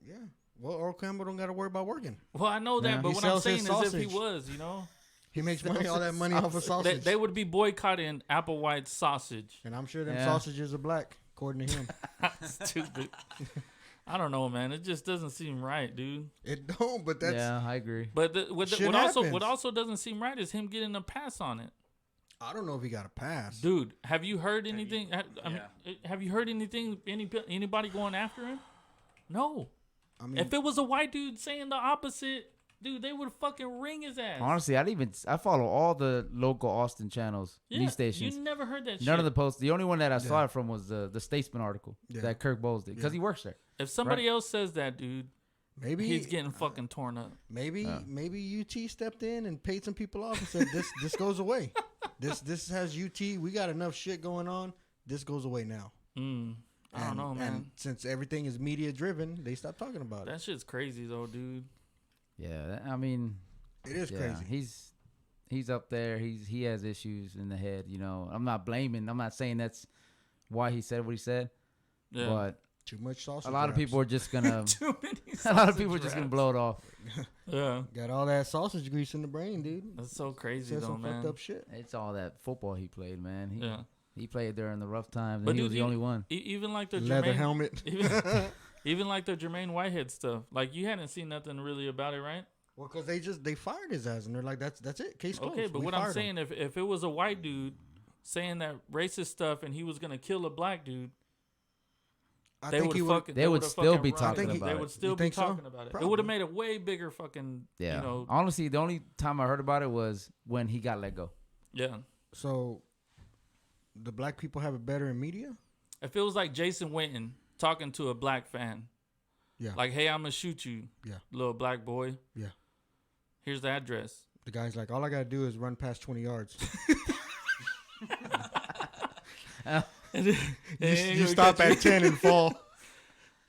Yeah. Well, Earl Campbell don't got to worry about working. Well, I know that, Yeah. but He what I'm sells saying his is, if he sausage. was, He makes all that money off of sausage. they would be boycotting Applewhite's sausage. And I'm sure them Yeah. sausages are black, according to him. Stupid. I don't know, man. It just doesn't seem right, dude. It don't, but that's Yeah, I agree. But Shit what happens. also doesn't seem right is him getting a pass on it. I don't know if he got a pass. Dude, have you heard anything? Have you heard anything? Anybody going after him? No. I mean, If it was a white dude saying the opposite, dude, they would fucking ring his ass. Honestly, I follow all the local Austin channels, yeah, news stations. You never heard that shit. None of the posts. The only one that I saw it from was the Statesman article Yeah. that Kirk Bowles did because he works there. If somebody else says that, dude, maybe he's getting fucking torn up. maybe UT stepped in and paid some people off and said this goes away. This has UT. We got enough shit going on. this goes away now. I don't know, man. And since everything is media driven, they stopped talking about it. That shit's crazy though, dude. Yeah, I mean, It is yeah, crazy. he's up there. He has issues in the head. You know, I'm not blaming. I'm not saying that's why he said what he said. Yeah. But Too much sausage. a lot of wraps. people are just gonna. Too many. A lot of sausage people are just gonna wraps. blow it off. Yeah. got all that sausage grease in the brain, dude. That's so crazy Said though, some man. fucked up shit. It's all that football he played, man. Yeah. He played during the rough times, and But he dude, was the you- only one. Even like the Leather Jermaine, helmet. even like the Jermaine Whitehead stuff. Like you hadn't seen nothing really about it, right? Well, because they fired his ass, and they're like, that's it. Case closed. Okay, but We what I'm fired him. saying, if it was a white dude saying that racist stuff and he was gonna kill a black dude, I they think would he would. fucking They they would would've still fucking be run talking it. about They it. would still You be think so? talking about it. It Probably. would have made a way bigger fucking. Yeah. You know. Honestly, the only time I heard about it was when he got let go. Yeah. So, the black people have it better in media. It feels like Jason Witten talking to a black fan. Yeah. Like, hey, I'm gonna shoot you. Yeah. Little black boy. Yeah. Here's the address. The guy's like, all I gotta do is run past 20 yards. you stop at 10 and fall.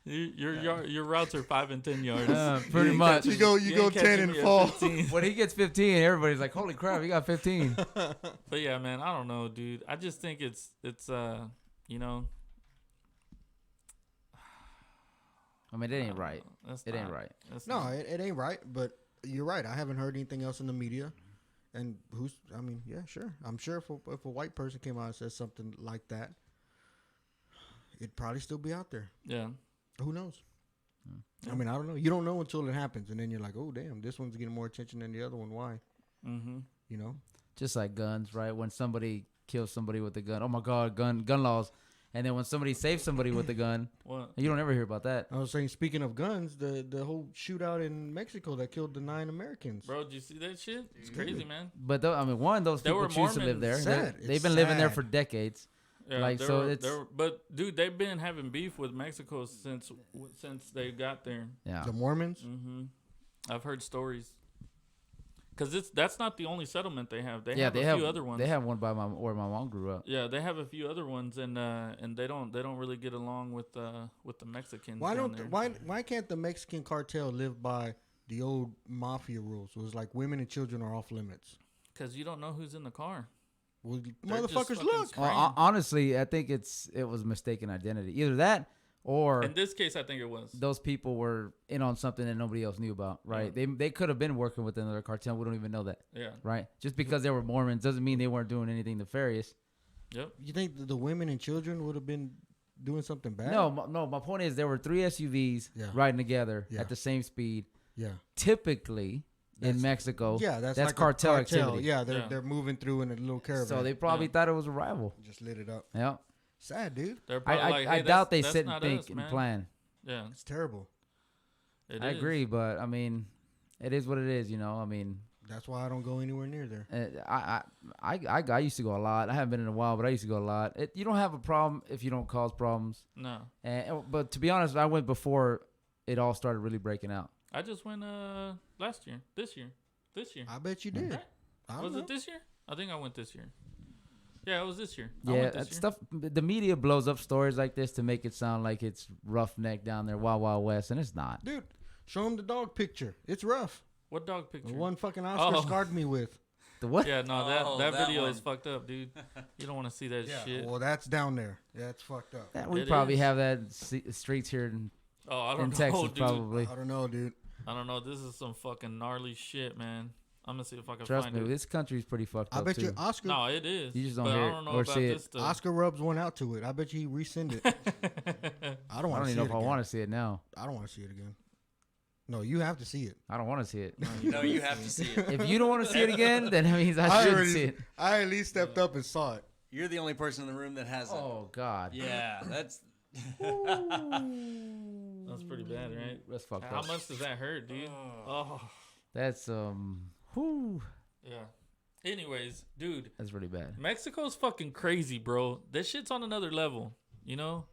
Your routes are 5 and 10 yards. Pretty much. You go ain't 10 catching and me at fall. 15. When he gets 15, everybody's like, "Holy crap, he got 15!" But yeah, man, I don't know, dude. I just think it's you know. I mean, it ain't right. That's It ain't not- right. that's No, not- it ain't right. But you're right. I haven't heard anything else in the media. And I mean, yeah, sure. I'm sure if a white person came out and said something like that, it'd probably still be out there. yeah. Who knows? I mean, I don't know. You don't know until it happens, and then you're like, oh damn, this one's getting more attention than the other one. Why? Mm-hmm. You know? Just like guns, right? When somebody kills somebody with a gun, oh my God, gun laws. And then when somebody saves somebody with a gun, What? you don't ever hear about that. I was saying, speaking of guns, the whole shootout in Mexico that killed the 9 Americans. Bro, did you see that shit? It's crazy, man. But I mean, one, those There people were choose to live there. Mormons. Sad. They've It's been living there sad. for decades. Yeah, Like, so it's- but dude, they've been having beef with Mexico since they got there. Yeah. The Mormons. Mm-hmm. I've heard stories. Cause that's not the only settlement they have. They Yeah, have they a have few other ones. They have one by where my mom grew up. Yeah, they have a few other ones, and they don't really get along with the Mexicans. Why down don't there. why can't the Mexican cartel live by the old mafia rules? It was like women and children are off limits. Because you don't know who's in the car. Well, They're just motherfuckers, fucking look. spraying. Well, honestly, I think it was mistaken identity. Either that or In this case, I think it was. those people were in on something that nobody else knew about, right? They could have been working with another cartel. We don't even know that, Yeah. right? Just because they were Mormons doesn't mean they weren't doing anything nefarious. Yep. You think the women and children would have been doing something bad? No. My point is there were 3 SUVs Yeah. riding together Yeah. at the same speed. Yeah. Typically in That's- Mexico, Yeah, that's like a cartel activity. Yeah, Yeah. they're moving through in a little caravan. So they probably Yeah. thought it was a rival. just lit it up. Yeah. Sad, dude. They're probably I like, hey, I doubt they that's sit and not think us, and man. plan. Yeah. It's terrible. It I is. agree, but I mean, it is what it is, you know. I mean, That's why I don't go anywhere near there. I used to go a lot. I haven't been in a while, but I used to go a lot. You don't have a problem if you don't cause problems. No. But to be honest, I went before it all started really breaking out. I just went last year. This year. I bet you did. Right? I don't Was know. it this year? I think I went this year. Yeah, it was this year. I Yeah, went this that year. stuff. The media blows up stories like this to make it sound like it's roughneck down there, Wild Wild West, and it's not. Dude, show him the dog picture. It's rough. What dog The picture? one fucking Oscar Oh. scarred me with. The what? Yeah, no, Oh, that that video one. is fucked up, dude. You don't want to see that shit. Well, that's down there. That's fucked up. Yeah, we It probably is. have that streets here in Oh, I don't know, Texas, dude. probably. I don't know, dude. I don't know. This is some fucking gnarly shit, man. I'm gonna see if I can Trust find me, it. this country's pretty fucked I up bet too. you Oscar No, it is. You just don't but hear I it don't know or about see it. this stuff. Oscar rubs one out to it. I bet you he rescind it. I don't I want don't to even see know it if I again. want to see it now. I don't want to see it again. No, you have to see it. I don't want to see it. No, you have to see it. If you don't want to see it again, then that means I should already- see it. I at least stepped up and saw it. You're the only person in the room that hasn't. Oh God. Yeah, that's. That's pretty bad, right? That's fucked How up. much does that hurt, dude? Oh, That's whew, yeah. Anyways, dude, that's really bad. Mexico's fucking crazy, bro. This shit's on another level, you know?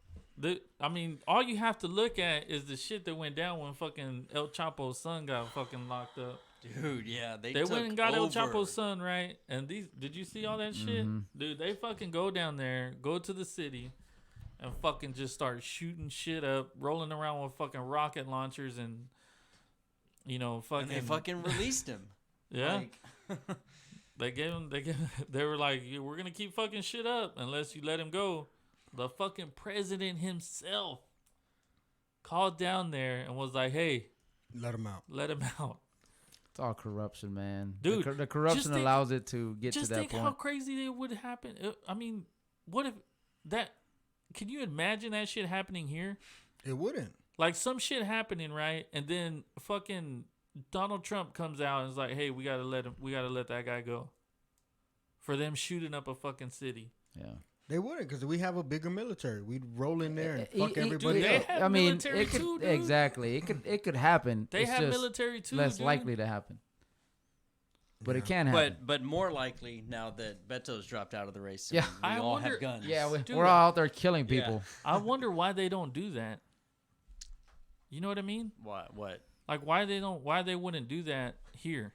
I mean, all you have to look at is the shit that went down when fucking El Chapo's son got fucking locked up. Dude, yeah, they Went and got over. El Chapo's son, right? And did you see all that shit? Dude, they fucking go down there, go to the city, and fucking just start shooting shit up, rolling around with fucking rocket launchers and, fucking. And they fucking released him. Yeah. They were like, we're going to keep fucking shit up unless you let him go. The fucking president himself called down there and was like, hey, Let him out. let him out. It's all corruption, man. Dude, the corruption think- allows it to get to Just that think point. how crazy it would happen. I mean, what if that? Can you imagine that shit happening here? It wouldn't. Like some shit happening, right? And then fucking Donald Trump comes out and is like, "Hey, we gotta let that guy go." For them shooting up a fucking city. Yeah. They wouldn't because we have a bigger military. We'd roll in there and He- fuck he- everybody they up. have I mean, military it could, too, dude. exactly. It could happen. They It's have just military too. less dude. likely to happen. But it Yeah. can happen. But more likely now that Beto's dropped out of the race. Yeah. we I all wonder- have guns. Yeah, Dude, we're all out there killing Yeah. people. I wonder why they don't do that. You know what I mean? What? Like why they wouldn't do that here?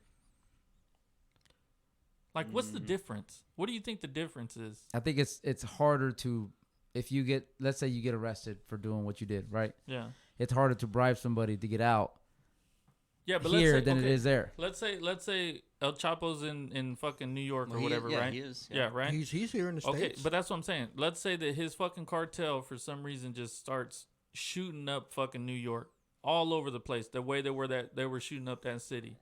Like what's the difference? What do you think the difference is? I think it's harder to, if you get, let's say you get arrested for doing what you did, right? Yeah. It's harder to bribe somebody to get out Yeah, but here let's say, than it is there. Let's say El Chapo's in fucking New York or Well, whatever, yeah, right? he is. Yeah, right. He's here in the Okay, States. but that's what I'm saying. Let's say that his fucking cartel for some reason just starts shooting up fucking New York all over the place. The way they were shooting up that city,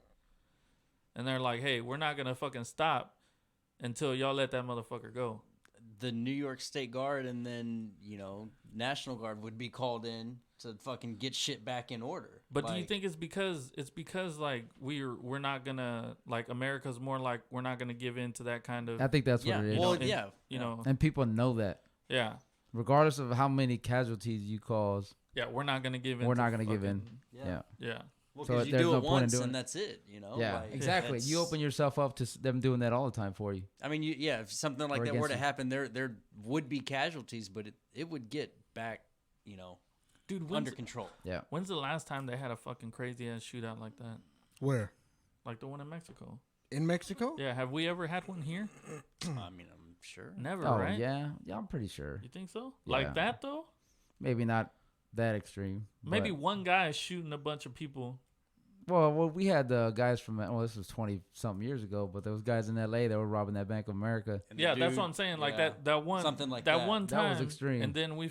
and they're like, "Hey, we're not gonna fucking stop until y'all let that motherfucker go." The New York State Guard and then National Guard would be called in to fucking get shit back in order. But do you think it's because like we're not gonna, like, America's more like we're not gonna give in to that kind of I think that's Yeah. what it is. Well, and- yeah. you know And people know that. yeah Regardless of how many casualties you cause, we're not gonna give in. we're to not going to give in. fucking- Yeah. Yeah. Well, So because you there's do no it point in once doing and it. that's it. Yeah, Like, exactly. You that's- open yourself up to them doing that all the time for you. I mean, if something like Or that were against to you. happen, there would be casualties, but it would get back, Dude, under control. Yeah. when's the last time they had a fucking crazy ass shootout like that? Where? Like the one in Mexico? In Mexico? Yeah, have we ever had one here? I mean, I'm sure. Never, Oh, right? yeah. Yeah, I'm pretty sure. You think so? Yeah. Like that though? Maybe not that extreme. Maybe but- one guy shooting a bunch of people. Well, we had the guys from, this was 20-something years ago, but those guys in L.A. that were robbing that Bank of America. And the Yeah, that's dude- what I'm saying. Like yeah, that one, something like that that. one That time. was extreme. And then we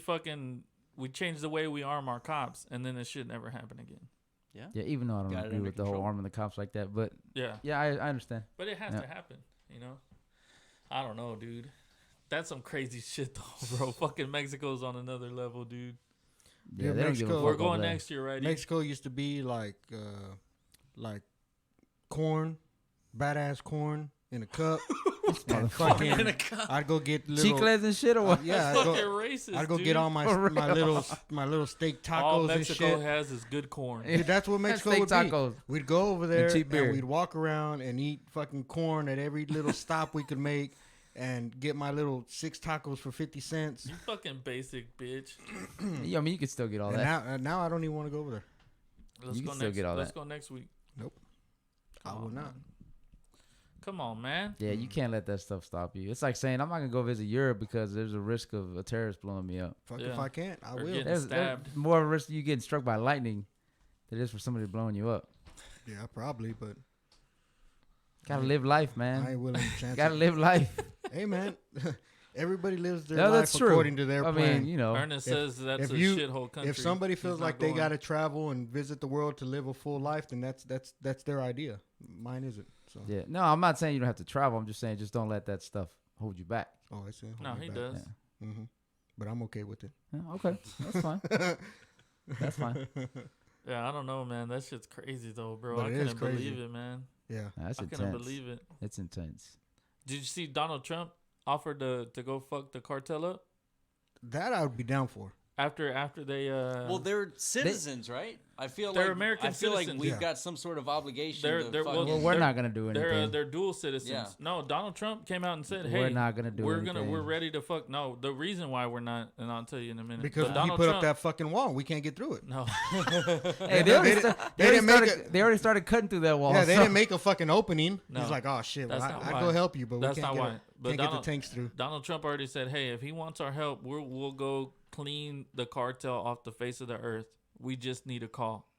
changed the way we arm our cops, and then it should never happen again. Yeah, even though I don't Got it agree under with the whole control. arming the cops like that. But, Yeah, yeah, I understand. but it has Yeah. to happen. I don't know, dude. That's some crazy shit, though, bro. Fucking Mexico's on another level, dude. Yeah, Yeah, they don't give a Mexico- fuck We're over going that. next year, right? Mexico used to be like corn, badass corn in a cup. and fucking, In a cup. I'd go get little. Chiclets and shit or what? Yeah, Fucking I'd go, racist. I'd go dude. get all my For my little steak tacos All and Mexico shit. has is good corn. Dude, that's what Mexico Steak would tacos. be. We'd go over there cheap beer. and we'd walk around and eat fucking corn at every little stop we could make, and get my little 6 tacos for 50 cents. You fucking basic bitch. Yeah, I mean, you could still get all And that. now I don't even want to go over there. Let's You go can still next. get all Let's that. go next week. I will not. Come on, man. Yeah, you can't let that stuff stop you. It's like saying, I'm not going to go visit Europe because there's a risk of a terrorist blowing me up. Fuck Yeah. if I can't, I Or will. getting- There's Stabbed. more of a risk of you getting struck by lightning than it is for somebody blowing you up. Yeah, probably, but Gotta live life, I man. ain't willing to chance Gotta it. live life. Hey, man, everybody lives their No, life that's true. according to their I plan. mean, you know. Ernest says that's if a you- shithole country. If somebody He's feels not like they going. got to travel and visit the world to live a full life, then that's their idea. Mine isn't. So. Yeah. No, I'm not saying you don't have to travel. I'm just saying just don't let that stuff hold you back. Oh, I see. No, he does. Yeah. Mm-hmm. But I'm okay with it. Yeah, okay. That's fine. That's fine. Yeah, I don't know, man. That shit's crazy though, bro. But I it is couldn't crazy. believe it, man. Yeah. That's I intense. couldn't believe it. It's intense. Did you see Donald Trump offered to go fuck the cartel up? That I would be down for. after they Well, they're citizens, right? I feel They're like American I feel citizens. like we've Yeah. got some sort of obligation. They're- to they're- fucking, well, Well, we're they're- not gonna do anything. they're dual citizens. Yeah. No, Donald Trump came out and said, "Hey, We're not gonna do we're anything. we're ready to fuck." No, the reason why we're not, and I'll tell you in a minute. Because but he Donald put Trump, up that fucking wall. We can't get through it. No, Hey, they already, didn't make they already started cutting through that wall. Yeah, they so- didn't make a fucking opening. No. He's like, oh shit, well, That's not I'd why. go help you, but That's we can't, not get, why. But can't get the Donald- tanks through. Donald Trump already said, "Hey, if he wants our help, we'll go clean the cartel off the face of the earth. We just need a call."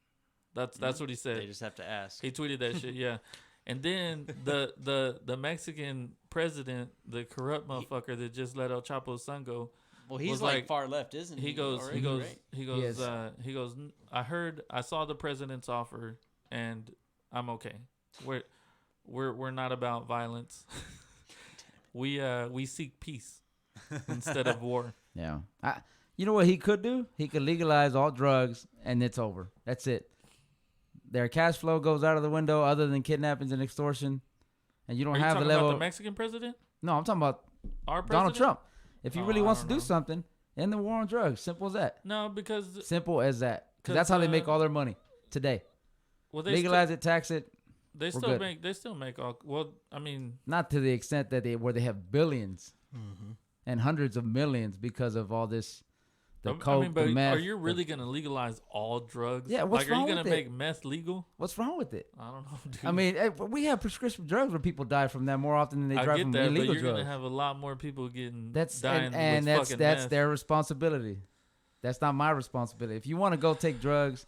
That's what he said. they just have to ask. He tweeted that shit, yeah. And then the Mexican president, the corrupt motherfucker that just let El Chapo's son go, Well, he's was like, like- far left, isn't he? he goes, already, right? he goes. I saw the president's offer, and I'm okay. We're not about violence. We seek peace instead of war. Yeah. You know what he could do? He could legalize all drugs, and it's over. That's it. Their cash flow goes out of the window, other than kidnappings and extortion, and you don't Are you have the talking level. about the Mexican president? No, I'm talking about Our president? Donald Trump. If he Oh, really I wants to don't do know. something, end the war on drugs. Simple as that. No, because Simple as that. Because 'Cause, that's how they make all their money today. well, they Legalize it, tax it. They We're still good. make. They still make all. Well, I mean, Not to the extent that where they have billions Mm-hmm. and hundreds of millions because of all this, the I coke, mean, but the meth. are you really gonna legalize all drugs? Yeah, what's like, are wrong you gonna with it? make meth legal? What's wrong with it? I don't know, dude. I mean, we have prescription drugs where people die from that more often than they I die get from that, but illegal you're drugs. gonna have a lot more people getting That's dying and with that's fucking that's meth. their responsibility. That's not my responsibility. If you want to go take drugs,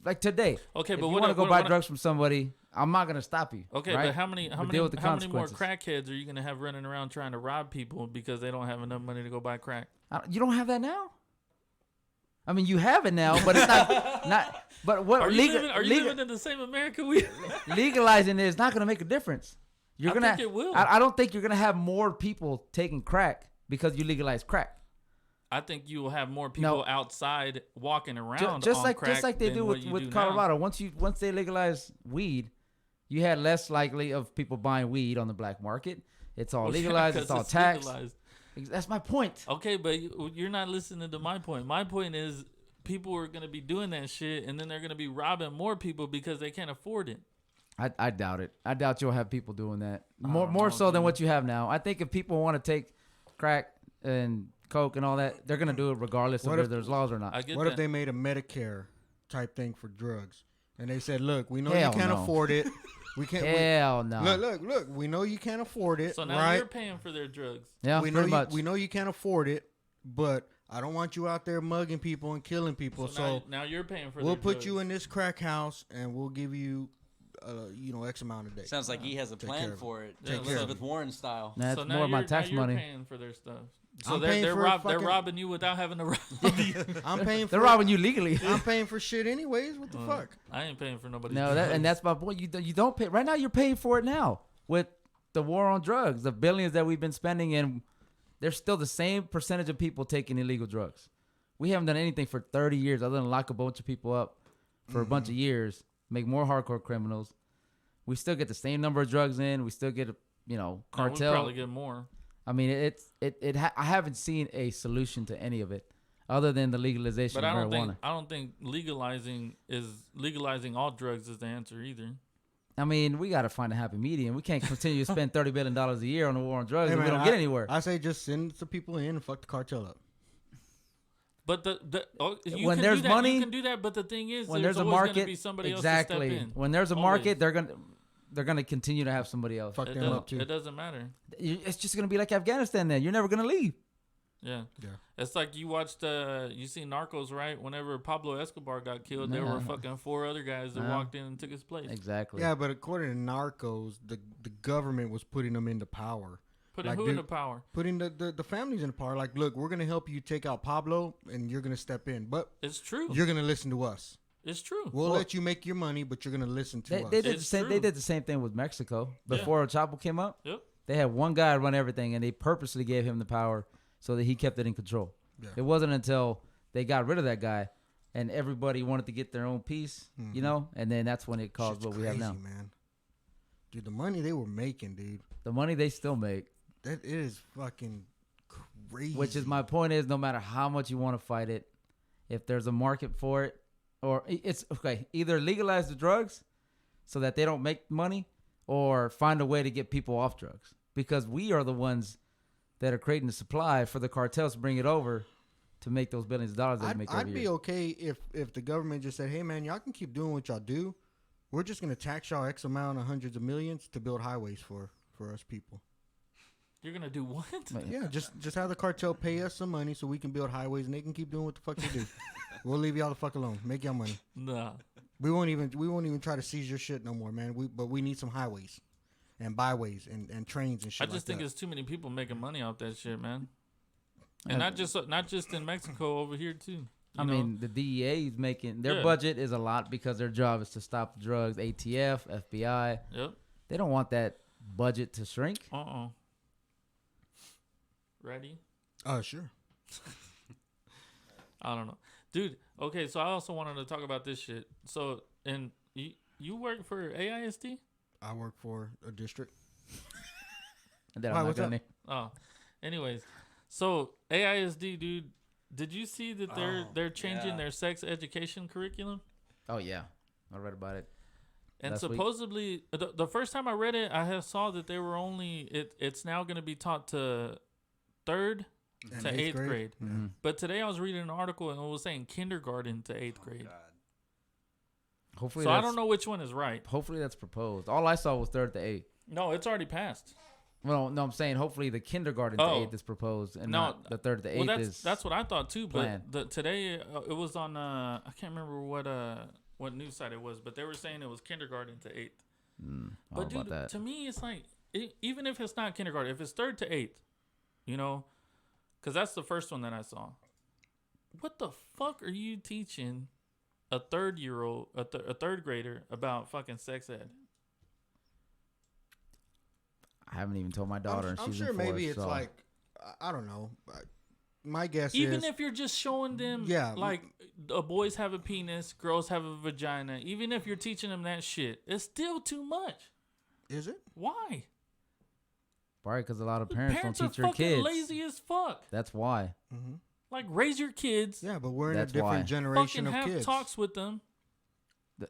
like today, Okay, if but you what want to go what- buy what- drugs from somebody, I'm not gonna stop you. Okay, right? but how many We'll deal with the more consequences. crackheads are you gonna have running around trying to rob people because they don't have enough money to go buy crack? You don't have that now. I mean, you have it now, but it's not. But what Are you, legal, living, are you legal- living in the same America we? legalizing it is not gonna make a difference. You're I gonna. think it will. I don't think you're gonna have more people taking crack because you legalize crack. I think you will have more people outside walking around Just on like crack they than do what you with do Colorado. now. Once they legalize weed, you had less likely of people buying weed on the black market. It's all Well, yeah, legalized. 'cause It's all taxed. legalized. That's my point. Okay, but you're not listening to my point. My point is people are going to be doing that shit, and then they're going to be robbing more people because they can't afford it. I doubt it. I doubt you'll have people doing that don't more know, so than dude. what you have now. I think if people want to take crack and coke and all that, they're gonna do it regardless of What whether if- there's laws or not. I get What that. if they made a Medicare type thing for drugs? And they said, look, we know Hell you can't no. afford it. We can't. Hell no. Look. We know you can't afford it. So now right? you're paying for their drugs. Yeah, we know pretty you. much. We know you can't afford it, but I don't want you out there mugging people and killing people. So, now you're paying for we'll their put drugs. you in this crack house and we'll give you, X amount a day. Sounds like he has a Take plan care of for it. Take care of Elizabeth Warren style. That's So now more of my you're- tax now you're money. paying for their stuff. So I'm they're paying they're, for they're fucking- robbing you without having to rob you. I'm paying for. They're robbing you legally. I'm paying for shit anyways. What the fuck? I ain't paying for nobody. No, and that's my point. You don't pay right now. You're paying for it now with the war on drugs, the billions that we've been spending, and there's still the same percentage of people taking illegal drugs. We haven't done anything for 30 years other than lock a bunch of people up for a bunch of years, make more hardcore criminals. We still get the same number of drugs in. We still get No, we cartel. probably get more. I mean, I haven't seen a solution to any of it other than the legalization But of marijuana. I don't think legalizing all drugs is the answer either. I mean, we got to find a happy medium. We can't continue to spend $30 billion a year on the war on drugs Hey, and we man, don't get anywhere. I say just send some people in and fuck the cartel up. But you When can there's do that, money- you can do that. But the thing is, When there's there's a always going to market, be somebody exactly. else to step in. When there's a Always. market, they're gonna continue to have somebody else. Fuck It them up too. doesn't matter. It's just gonna be like Afghanistan. Then you're never gonna leave. Yeah. Yeah. It's like you watched, you seen Narcos, right? Whenever Pablo Escobar got killed, there were fucking 4 other guys that walked in and took his place. Exactly. Yeah, but according to Narcos, the government was putting them into power. Putting Like, who dude- into power? Putting the families in power. Like, look, we're going to help you take out Pablo, and you're going to step in. But It's true. you're going to listen to us. It's true. We'll Well- let you make your money, but you're going to listen to They, us. they did the It's same. They true. did the same thing with Mexico Yeah. before El Chapo came up. Yep. They had one guy run everything, and they purposely gave him the power so that he kept it in control. Yeah. It wasn't until they got rid of that guy, and everybody wanted to get their own piece, you know, and then that's when it caused Shit's what we have now. crazy, man. Dude, the money they were making, dude, The money they still make, that is fucking crazy. which is my point is, no matter how much you want to fight it, if there's a market for it, or it's okay, either legalize the drugs so that they don't make money, or find a way to get people off drugs, because we are the ones that are creating the supply for the cartels to bring it over to make those billions of dollars they make every I'd be year. okay if the government just said, hey man, y'all can keep doing what y'all do. We're just gonna tax y'all X amount of hundreds of millions to build highways for us people. You're gonna do what? Yeah, just have the cartel pay us some money so we can build highways and they can keep doing what the fuck they do. We'll leave y'all the fuck alone. Make y'all money. Nah. We won't even try to seize your shit no more, man. But we need some highways and byways and trains and shit. I just think that. there's too many people making money off that shit, man. And not just in Mexico, over here too. I mean, the DEA is making their budget is a lot because their job is to stop the drugs. ATF, FBI. Yep. They don't want that budget to shrink. Ready? Sure. I don't know, dude. Okay, so I also wanted to talk about this shit. So, and you work for AISD? I work for a district. And then Why, I'm not what's gonna up? Oh, anyways, so AISD, dude. Did you see that they're changing their sex education curriculum? Oh yeah, I read about it. And last week. supposedly, the first time I read it, saw that they were it's now going to be taught to 3rd And to 8th grade. Mm-hmm. But today I was reading an article and it was saying kindergarten to 8th grade. Hopefully, So I don't know which one is right. Hopefully that's proposed. All I saw was 3rd to 8th. No, it's already passed. Well, no, I'm saying hopefully the kindergarten to 8th is proposed, and not the 3rd to 8th Well, is. that's what I thought too. planned. But today it was on I can't remember what news site it was, but they were saying it was kindergarten to 8th. All But dude, about that. to me, it's like even if it's not kindergarten, if it's 3rd to 8th, you know, because that's the first one that I saw. What the fuck are you teaching a 3rd-year-old, a 3rd grader about fucking sex ed? I haven't even told my daughter, and I'm she's sure in 4th, maybe it's so. like I don't know. My guess Even is if you're just showing them, like boys have a penis, girls have a vagina. Even if you're teaching them that shit, it's still too much. Is it? Why? Probably because a lot of parents don't are teach their fucking kids. lazy as fuck. That's why. Mm-hmm. Like, raise your kids. Yeah, but we're in That's a different why. generation Fucking of have kids. talks with them.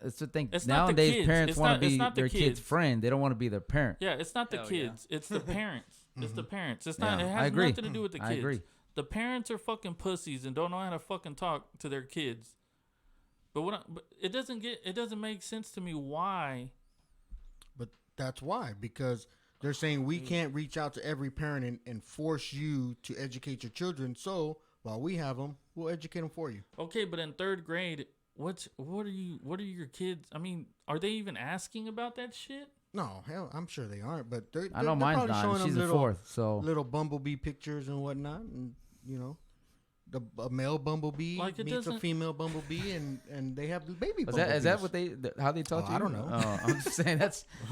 It's the thing. It's not the Nowadays, kids. parents It's want not- to it's be not the their kid's kids. friend. They don't want to be their parent. Yeah, it's not the Hell yeah. kids. It's the parents. It's the parents. It's Yeah, not. It I has agree. nothing to do with the kids. I agree. The parents are fucking pussies and don't know how to fucking talk to their kids. But but it doesn't make sense to me why. But that's why, because they're saying we can't reach out to every parent and force you to educate your children. So while we have them, we'll educate them for you. Okay, but in 3rd grade, what are your kids? I mean, are they even asking about that shit? No, hell, I'm sure they aren't. But they're I know they're mine's probably not. showing And them she's in little 4th, so little bumblebee pictures and whatnot, and a male bumblebee Like, it meets a doesn't- female bumblebee, and they have baby is bumblebees. that what how they taught Oh, you? I don't know. Oh, I'm just saying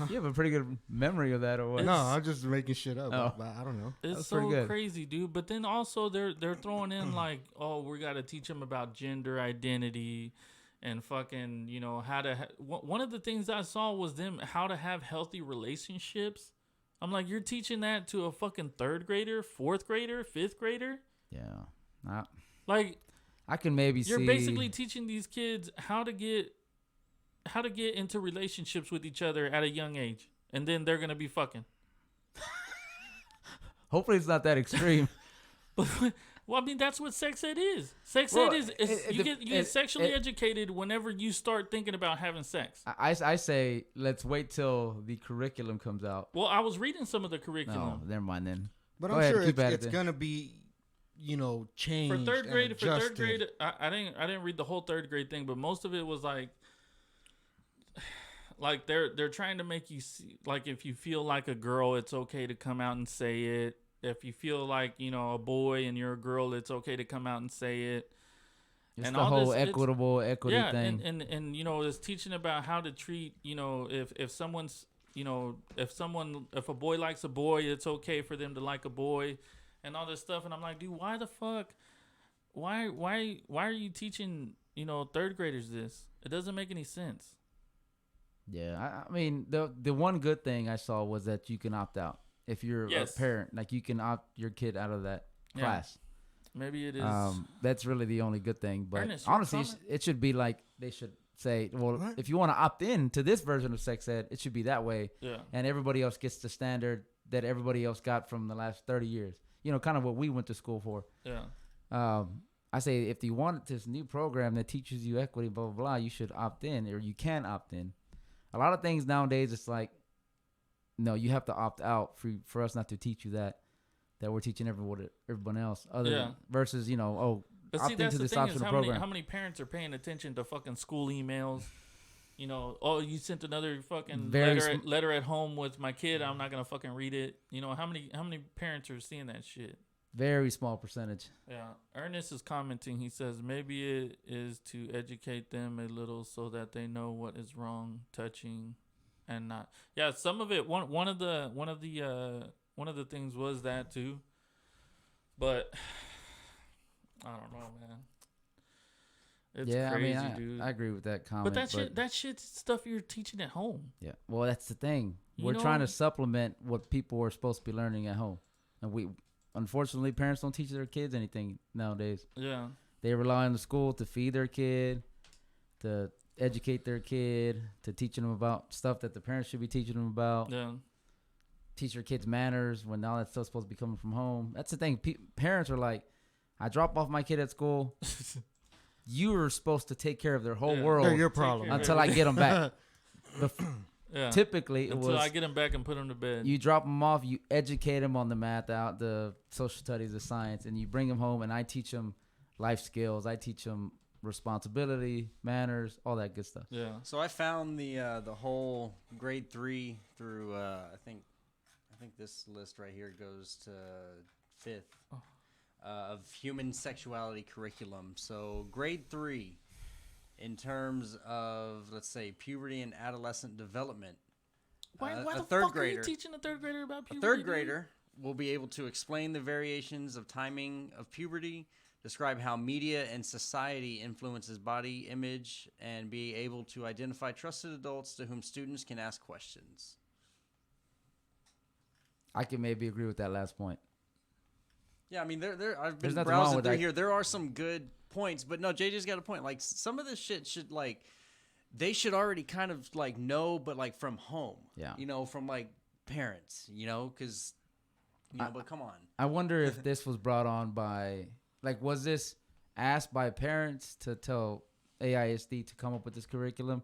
you have a pretty good memory of that, or what? No, I'm just making shit up. Oh. But I don't know. It's That's pretty so good. crazy, dude. But then also they're throwing in like, oh, we got to teach them about gender identity and fucking, you know, how to. One of the things I saw was them how to have healthy relationships. I'm like, you're teaching that to a fucking 3rd grader, 4th grader, 5th grader? Yeah, Like, I can maybe you're see. basically teaching these kids how to get into relationships with each other at a young age, and then they're gonna be fucking. Hopefully, it's not that extreme. Well, I mean, that's what sex ed is. Sex Well, ed is you get sexually educated whenever you start thinking about having sex. I say let's wait till the curriculum comes out. Well, I was reading some of the No, curriculum. never mind then. But Go I'm ahead, sure keep at it it's then. gonna be, changed For third grade, and adjusted. I didn't read the whole 3rd grade thing, but most of it was like they're trying to make you see, like, if you feel like a girl, it's okay to come out and say it. If you feel like, a boy and you're a girl, it's okay to come out and say it. It's and the all whole this- it's- equity Yeah, thing. and it's teaching about how to treat, if someone's, if a boy likes a boy, it's okay for them to like a boy, and all this stuff. And I'm like, dude, why the fuck? Why are you teaching, 3rd graders this? It doesn't make any sense. Yeah, I mean the one good thing I saw was that you can opt out if you're Yes. a parent. Like you can opt your kid out of that Yeah. class. Maybe it is. That's really the only good thing. But Ernest, your honestly, comment? it should be like they should say, well, What? if you want to opt in to this version of sex ed, it should be that way, Yeah. and everybody else gets the standard that everybody else got from the last 30 years. You know, kind of what we went to school for. Yeah. I say if you want this new program that teaches you equity, blah, blah, blah, you should opt in, or you can opt in. A lot of things nowadays, it's like, no, you have to opt out for us not to teach you that we're teaching everyone else other than, versus, you know, But opt see, that's into the this thing is optional how many, program. how many parents are paying attention to fucking school emails? You know, oh, you sent another fucking letter at home with my kid. I'm not gonna fucking read it. You know, how many parents are seeing that shit? Very small percentage. Yeah. Ernest is commenting. He says maybe it is to educate them a little so that they know what is wrong, touching, and not. Yeah, some of it. One of the things was that too. But I don't know, man. It's crazy, dude. I agree with that comment. But that shit's stuff you're teaching at home. Yeah. Well, that's the thing. You We're know? trying to supplement what people are supposed to be learning at home, and unfortunately, parents don't teach their kids anything nowadays. Yeah. They rely on the school to feed their kid, to educate their kid, to teaching them about stuff that the parents should be teaching them about. Yeah. Teach your kids manners when all that stuff's supposed to be coming from home. That's the thing. Parents are like, I drop off my kid at school. You are supposed to take care of their whole world They're your problem. care. until I get them back. Yeah. Typically, Until I get them back and put them to bed. you drop them off, you educate them on the math, the social studies, the science, and you bring them home, and I teach them life skills. I teach them responsibility, manners, all that good stuff. Yeah. So I found the whole grade 3 through I think this list right here goes to 5th of human sexuality curriculum. So grade 3, in terms of, let's say, puberty and adolescent development. Why a the third fuck grader, are you teaching a third grader about puberty? A third dude? grader will be able to explain the variations of timing of puberty, describe how media and society influences body image, and be able to identify trusted adults to whom students can ask questions. I can maybe agree with that last point. Yeah, I mean, I've There's been nothing wrong browsing with through that. here. There are some good points, but no, JJ's got a point. Like, some of this shit should, like, they should already kind of, like, know, but, like, from home. Yeah. You know, from, like, parents, you know, because, you know, but come on. I wonder if this was brought on by, like, was this asked by parents to tell AISD to come up with this curriculum?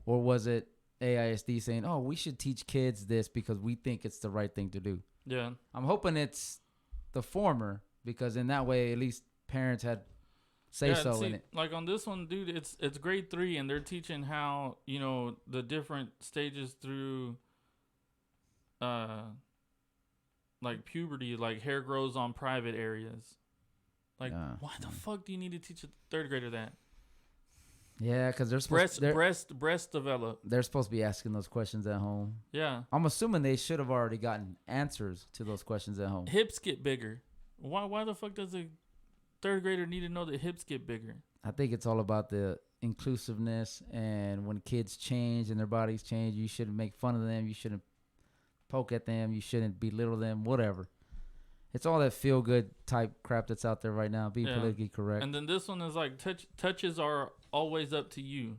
Or was it AISD saying, oh, we should teach kids this because we think it's the right thing to do? Yeah. I'm hoping it's the former, because in that way, at least parents had say-so in it. Like on this one, dude, it's grade 3, and they're teaching how, you know, the different stages through, like puberty, like hair grows on private areas. Like, why the fuck do you need to teach a third grader that? Yeah, because they're supposed Breast develop. they're supposed to be asking those questions at home. Yeah. I'm assuming they should have already gotten answers to those questions at home. Hips get bigger. Why the fuck does a third grader need to know that hips get bigger? I think it's all about the inclusiveness, and when kids change and their bodies change, you shouldn't make fun of them. You shouldn't poke at them. You shouldn't belittle them, whatever. It's all that feel-good type crap that's out there right now. Be politically correct. And then this one is like, touches are always up to you.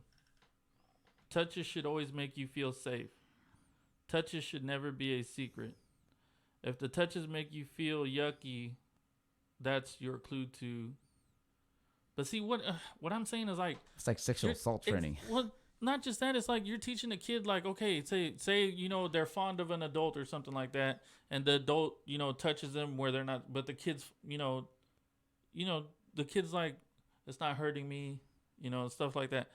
Touches should always make you feel safe. Touches should never be a secret. If the touches make you feel yucky, that's your clue to. But see, what I'm saying is like, it's like sexual assault training. Well, not just that. It's like you're teaching a kid, like, okay, say you know they're fond of an adult or something like that, and the adult, you know, touches them where they're not, but the kids, you know, the kid's like, it's not hurting me, you know, stuff like that.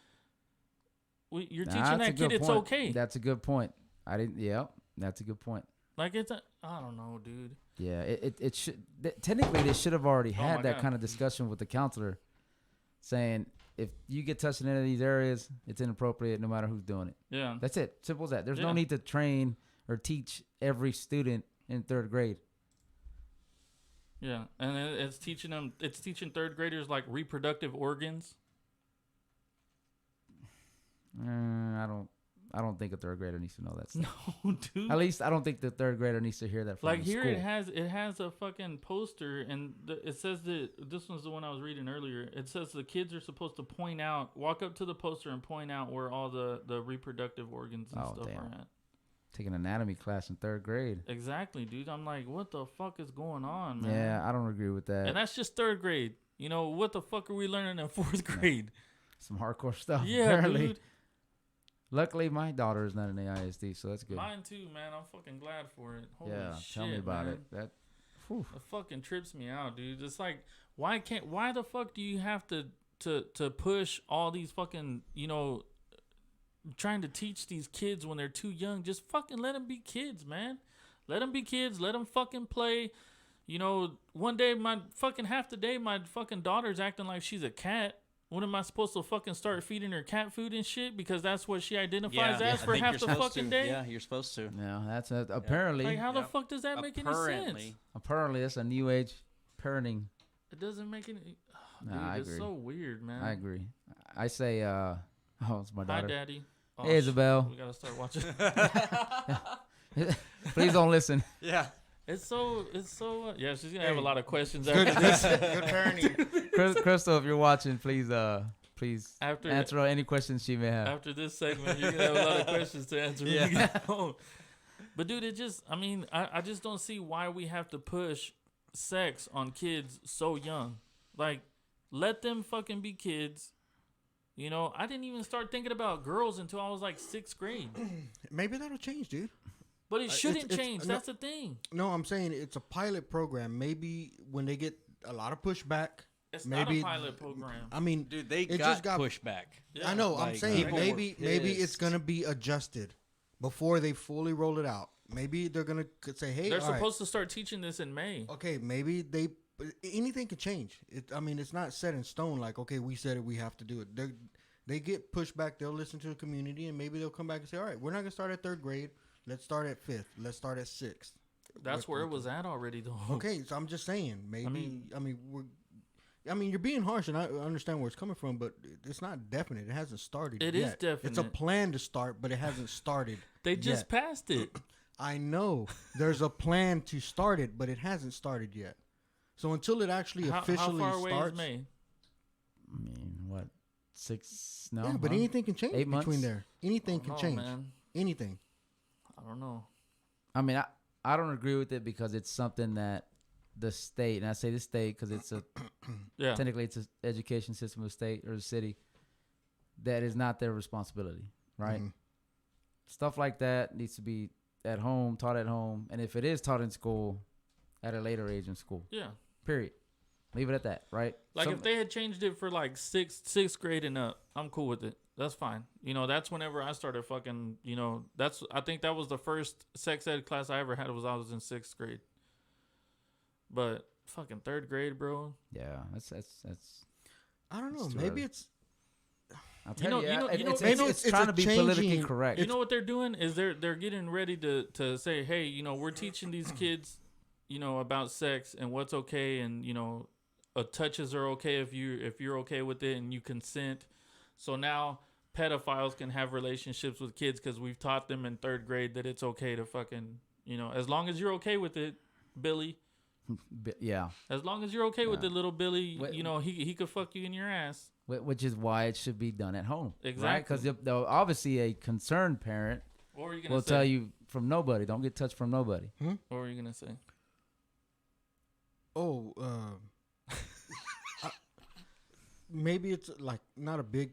You're teaching that kid it's okay. That's a good point. That's a good point. Like I don't know, dude. Yeah, it should technically they should have already had that God. kind of discussion with the counselor, saying if you get touched in any of these areas, it's inappropriate no matter who's doing it. Yeah. That's it. Simple as that. There's no Yeah. need to train or teach every student in third grade. Yeah, and it's teaching third graders like reproductive organs. I I don't think a third grader needs to know that stuff. No, dude. At least I don't think the third grader needs to hear that from Like the here, school. it has a fucking poster, and it says that this one's the one I was reading earlier. It says the kids are supposed to walk up to the poster and point out where all the reproductive organs and Oh, stuff damn. are at. Take an anatomy class in third grade. Exactly, dude. I'm like, what the fuck is going on, man? Yeah, I don't agree with that. And that's just third grade. You know, what the fuck are we learning in fourth grade? Some hardcore stuff. Yeah, apparently. dude. Luckily, my daughter is not in AISD, so that's good. Mine too, man. I'm fucking glad for it. Holy yeah, shit, tell me about man. it. That, whew. It fucking trips me out, dude. It's like, why the fuck do you have to push all these fucking, you know, trying to teach these kids when they're too young? Just fucking let them be kids, man. Let them be kids. Let them fucking play. You know, one day, half the day, my fucking daughter's acting like she's a cat. When am I supposed to fucking start feeding her cat food and shit? Because that's what she identifies as I for think half you're the supposed fucking to. day? Yeah, you're supposed to. Yeah, that's apparently. Like, how the Yep. fuck does that make any sense? Apparently, that's a new age parenting. It doesn't make any... Nah, dude, I it's agree. so weird, man. I agree. I say, oh, it's my Hi, daughter. Daddy. Oh, Hey, Isabel. We gotta start watching. Please don't listen. Yeah. It's so. Yeah, she's gonna have a Hey, lot of questions Good, after this. good parenting. Crystal, if you're watching, please After answer any questions she may have. after this segment, you're gonna have a lot of questions to answer. When you get home. But dude, it just. I mean, I just don't see why we have to push sex on kids so young. Like, let them fucking be kids. You know, I didn't even start thinking about girls until I was like 6th grade. Maybe that'll change, dude. But it shouldn't it's- change. no- That's the thing. No, I'm saying it's a pilot program. Maybe when they get a lot of pushback, It's maybe not a pilot program. I mean, Dude, they It got, just got- pushback. Yeah. I know. I'm Like, saying people were maybe it's pissed. gonna be adjusted before they fully roll it out. Maybe they're gonna say, "Hey, They're all right, supposed to start teaching this in May. okay, maybe anything can change. I mean, it's not set in stone. Like, okay, we said it, we have to do it. They get pushback. They'll listen to the community, and maybe they'll come back and say, all right, we're not gonna start at 3rd grade. Let's start at 5th. Let's start at 6th. That's where it was at already, though. Okay, so I'm just saying, maybe. I mean- I mean, you're being harsh, and I understand where it's coming from, but it's not definite. It hasn't started. It yet. is It's a definite. plan to start, but it hasn't started. They just yet. passed it. I know there's a plan to start it, but it hasn't started yet. So until it actually How officially far away starts, is May? I mean, what? 6? No. yeah, but huh? anything can change 8 months? between there. Anything can I don't change. know, man. Anything. I don't know. I mean, I don't agree with it because it's something that the state, and I say the state because it's a Yeah. technically it's an education system of state or the city that is not their responsibility, right? Mhm. Stuff like that needs to be at home, taught at home, and if it is taught in school, at a later age in school. Yeah. Period. Leave it at that, right? Like Some- if they had changed it for like sixth grade and up, I'm cool with it. That's fine. You know, that's whenever I started fucking. You know, I think that was the first sex ed class I ever had. Was I was in 6th grade. But fucking 3rd grade, bro. yeah, that's. I don't know. It's too Maybe early. it's I'll You tell know- you, you know- it- you know- it's, maybe it's it's trying a to be politically changing- correct. You know what they're doing is they're getting ready to say, hey, you know, we're teaching these kids, you know, about sex and what's okay, and you know, touches are okay if you're okay with it and you consent. So now pedophiles can have relationships with kids because we've taught them in 3rd grade that it's okay to fucking, you know, as long as you're okay with it, Billy. Yeah, As long as you're okay with Yeah. it, little Billy, Wait- you know, he could fuck you in your ass. which is why it should be done at home. Exactly. Because obviously a concerned parent What were you gonna will say? tell you from nobody. Don't get touched from nobody. What were you gonna say? oh, maybe it's like not a big,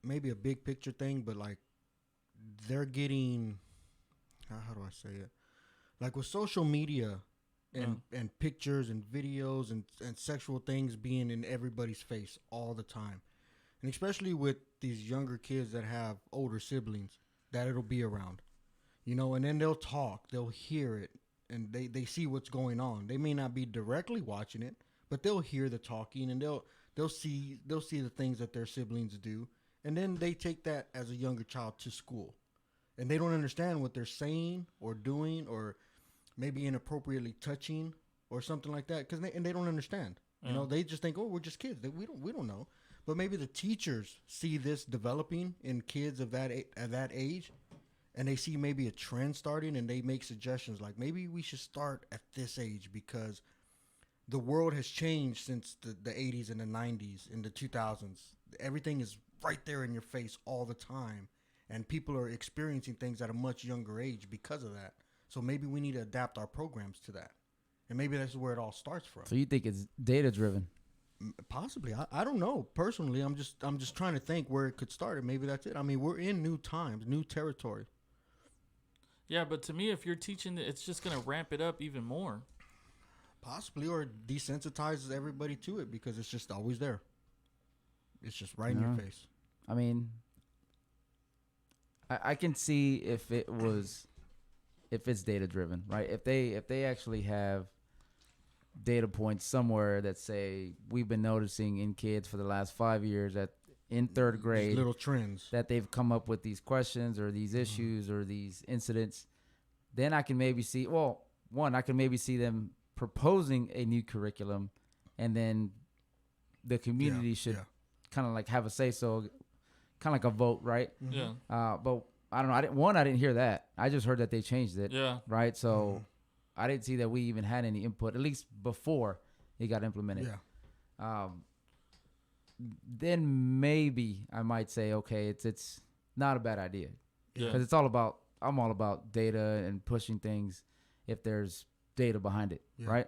maybe a big picture thing, but like they're getting, how do I say it? Like with social media and pictures and videos and sexual things being in everybody's face all the time. And especially with these younger kids that have older siblings that it'll be around, you know, and then they'll talk, they'll hear it, and they see what's going on. They may not be directly watching it, but they'll hear the talking, and they'll see the things that their siblings do, and then they take that as a younger child to school, and they don't understand what they're saying or doing or maybe inappropriately touching or something like that, because they don't understand. You know, they just think, oh, we're just kids. We don't know. But maybe the teachers see this developing in kids of that at that age, and they see maybe a trend starting, and they make suggestions like maybe we should start at this age because the world has changed since the 80s and the 90s and the 2000s. Everything is right there in your face all the time, and people are experiencing things at a much younger age because of that. So maybe we need to adapt our programs to that, and maybe that's where it all starts from. So you think it's data driven? Possibly. I don't know. Personally, I'm just trying to think where it could start, and maybe that's it. I mean, we're in new times, new territory. Yeah, but to me, if you're teaching it, it's just gonna ramp it up even more. Possibly, or desensitizes everybody to it because it's just always there. It's just right in your Yeah. face. I mean, I can see if it's data driven, right? If they actually have data points somewhere that say we've been noticing in kids for the last 5 years that in third These grade little trends. that they've come up with these questions or these issues or these incidents, then I can maybe see. Well, one, I can maybe see them proposing a new curriculum, and then the community should kind of like have a say so, kind of like a vote, right? Yeah, But I don't know. I didn't hear that. I just heard that they changed it, yeah. right? So I didn't see that we even had any input, at least before it got implemented. Yeah. Then maybe I might say, okay, it's not a bad idea Yeah. because I'm all about data and pushing things if there's data behind it, Yeah. right?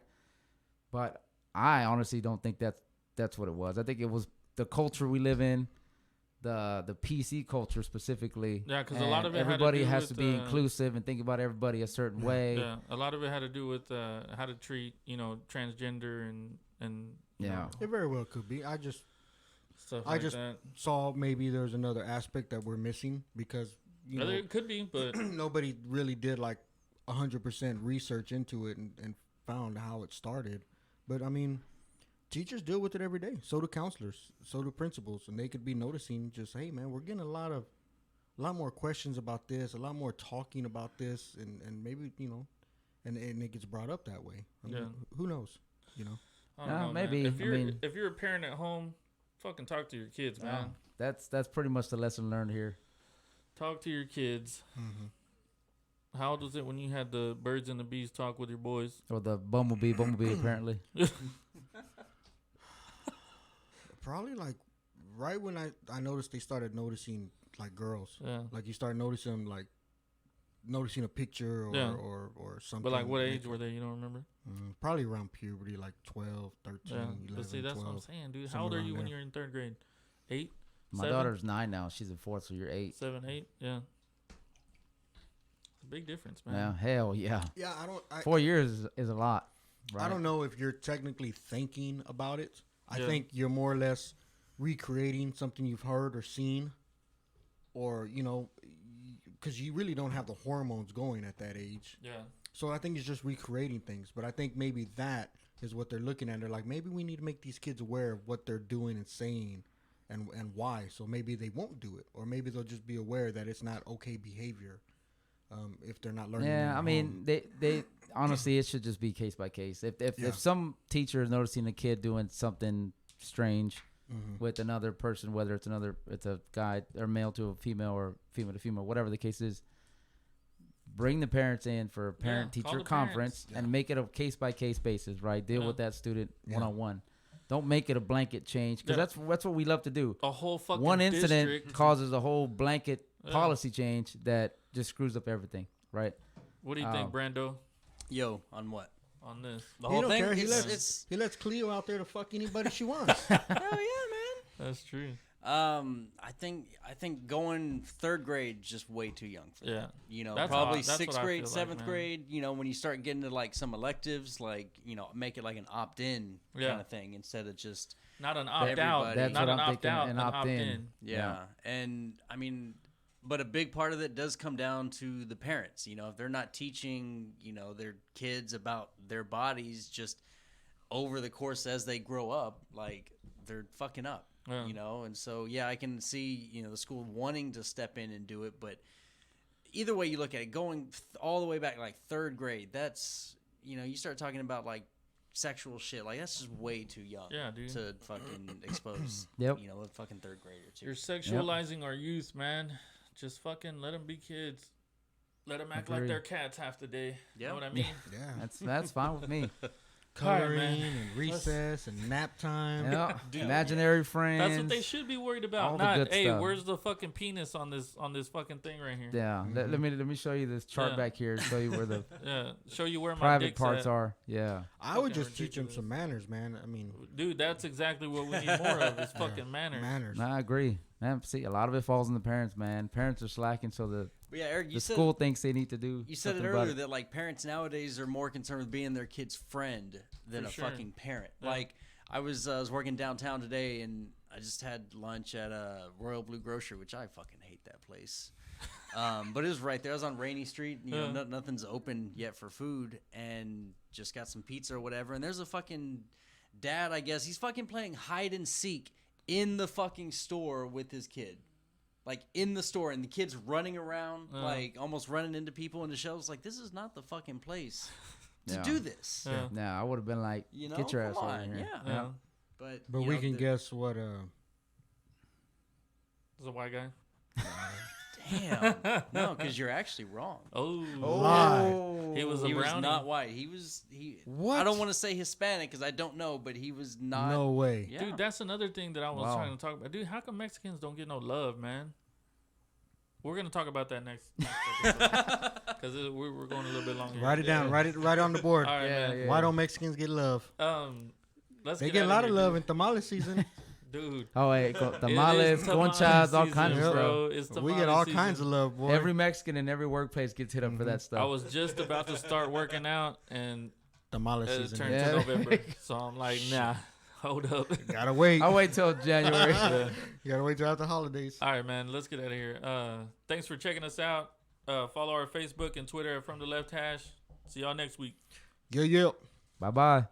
But I honestly don't think that's what it was. I think it was the culture we live in, the PC culture specifically. Yeah, 'cause a lot of it had to everybody do has with, to be inclusive and think about everybody a certain way. Yeah, a lot of it had to do with how to treat, transgender and you Yeah. know, It very well could be. I just stuff I like just that. saw maybe there's another aspect that we're missing because Whether it could be, but nobody really did like 100% research into it and found how it started. But I mean, teachers deal with it every day. So do counselors. So do principals, and they could be noticing just, hey man, we're getting a lot more questions about this, a lot more talking about this, and maybe and it gets brought up that way. I mean, Yeah. who knows? I don't know, maybe. Man. I If you're a parent at home, fucking talk to your kids, man. That's pretty much the lesson learned here. Talk to your kids. Mm-hmm. How old was it when you had the birds and the bees talk with your boys? Or the bumblebee apparently. Probably like right when I noticed they started noticing like girls. Yeah. Like you start noticing a picture or Yeah. or something. But like, what age were they? You don't remember? Probably around puberty, like 12, 13, Yeah. 11, But see, that's 12. what I'm saying, dude. How somewhere old are around you when there. you're in third grade? 8? My 7? daughter's 9 now. She's in 4th, so you're 8. 7, 8? Yeah. It's a big difference, man. Yeah, hell yeah. Yeah, 4 years is a lot. Right? I don't know if you're technically thinking about it. I Yeah. think you're more or less recreating something you've heard or seen, or because you really don't have the hormones going at that age. Yeah. So I think it's just recreating things. But I think maybe that is what they're looking at. They're like, maybe we need to make these kids aware of what they're doing and saying and why. So maybe they won't do it. Or maybe they'll just be aware that it's not okay behavior if they're not learning. Yeah, at I mean, home. they honestly, it should just be case by case. If some teacher is noticing a kid doing something strange with another person, whether it's a guy or male to a female or female to female, whatever the case is, bring the parents in for a parent-teacher call the conference parents. and make it a case-by-case basis, right? Deal Yeah. with that student Yeah. one-on-one. Don't make it a blanket change because Yeah. that's what we love to do. A whole fucking One incident district. causes a whole blanket Yeah. policy change that just screws up everything, right? What do you think, Brando, Yo, on what? on this? The He whole don't thing. care. It's He lets Cleo out there to fuck anybody she wants. hell yeah, man. That's true. I think going third grade just way too young for Yeah. that. That's Probably that's what sixth I grade, feel like, seventh man. grade. When you start getting to like some electives, like make it like an opt-in Yeah. kind of thing instead of just Not an opt out. Everybody. That's Not what an I'm opt thinking, out. an An opt opt-in. in. yeah. And I mean, but a big part of it does come down to the parents. If they're not teaching their kids about their bodies just over the course as they grow up, like they're fucking up. Yeah. And so I can see the school wanting to step in and do it, but either way you look at it, going all the way back like third grade, that's you start talking about like sexual shit, like that's just way too young. Yeah, dude. To fucking expose. Yep. A fucking third grader to. You're sexualizing our youth, man. Just fucking let them be kids. Let them act Agreed. like they're cats half the day. You Yeah. know what I mean? Yeah. That's fine with me. Coloring man. and recess and nap time. Yeah. Dude. Imaginary friends. That's what they should be worried about. All the Not, good hey, stuff. where's the fucking penis on this fucking thing right here? Yeah. Let me show you this chart Yeah. back here. Show you where the Yeah, show you where my private dick's parts at. are. Yeah. I would Fucking just teach them ridiculous. some manners, man. I mean, Dude, that's exactly what we need more of is fucking manners. manners. I agree. Man, see, a lot of it falls on the parents, man. Parents are slacking, so the But yeah, Eric, you the said school thinks they need to do. you said it something about earlier that like parents nowadays are more concerned with being their kid's friend than For a sure. fucking parent. Yeah. Like I was working downtown today and I just had lunch at Royal Blue Grocery, which I fucking hate that place. But it was right there. I was on Rainy Street. You know, Yeah. nothing's open yet for food, and just got some pizza or whatever. And there's a fucking dad, I guess. He's fucking playing hide and seek in the fucking store with his kid. Like in the store, and the kid's running around, like almost running into people in the shelves. Like, this is not the fucking place to Yeah. do this. Yeah. Nah, I would have been like, You know, get your ass come over on, here. yeah. Yeah. But But you we know, can the- guess what. It's a white guy. Damn, no, because you're actually wrong. Oh, Lie. he was a He was brownie. not white. He. What? I don't want to say Hispanic because I don't know, but he was not. No way. Yeah. Dude, that's another thing that I was Wow. trying to talk about. Dude, how come Mexicans don't get no love, man? We're gonna talk about that next because we're going a little bit longer. Write it down. Write it right on the board. All right, Yeah, man. yeah. Why don't Mexicans get love? Let's They get a outta lot of here, love in tamale season. dude. Oh wait, It tamales, is tamale conchas, all season, kinds of Yep. stuff. bro. It's We tamale get all season. kinds of love, boy. Every Mexican in every workplace gets hit up for that stuff. I was just about to start working out, and tamale it season. turned Yeah. to November, so I'm like, nah, hold up. Gotta wait. I'll wait till January. Yeah. You gotta wait till after holidays. All right, man. Let's get out of here. Thanks for checking us out. Follow our Facebook and Twitter at From the Left Hash. See y'all next week. Yeah. Bye bye.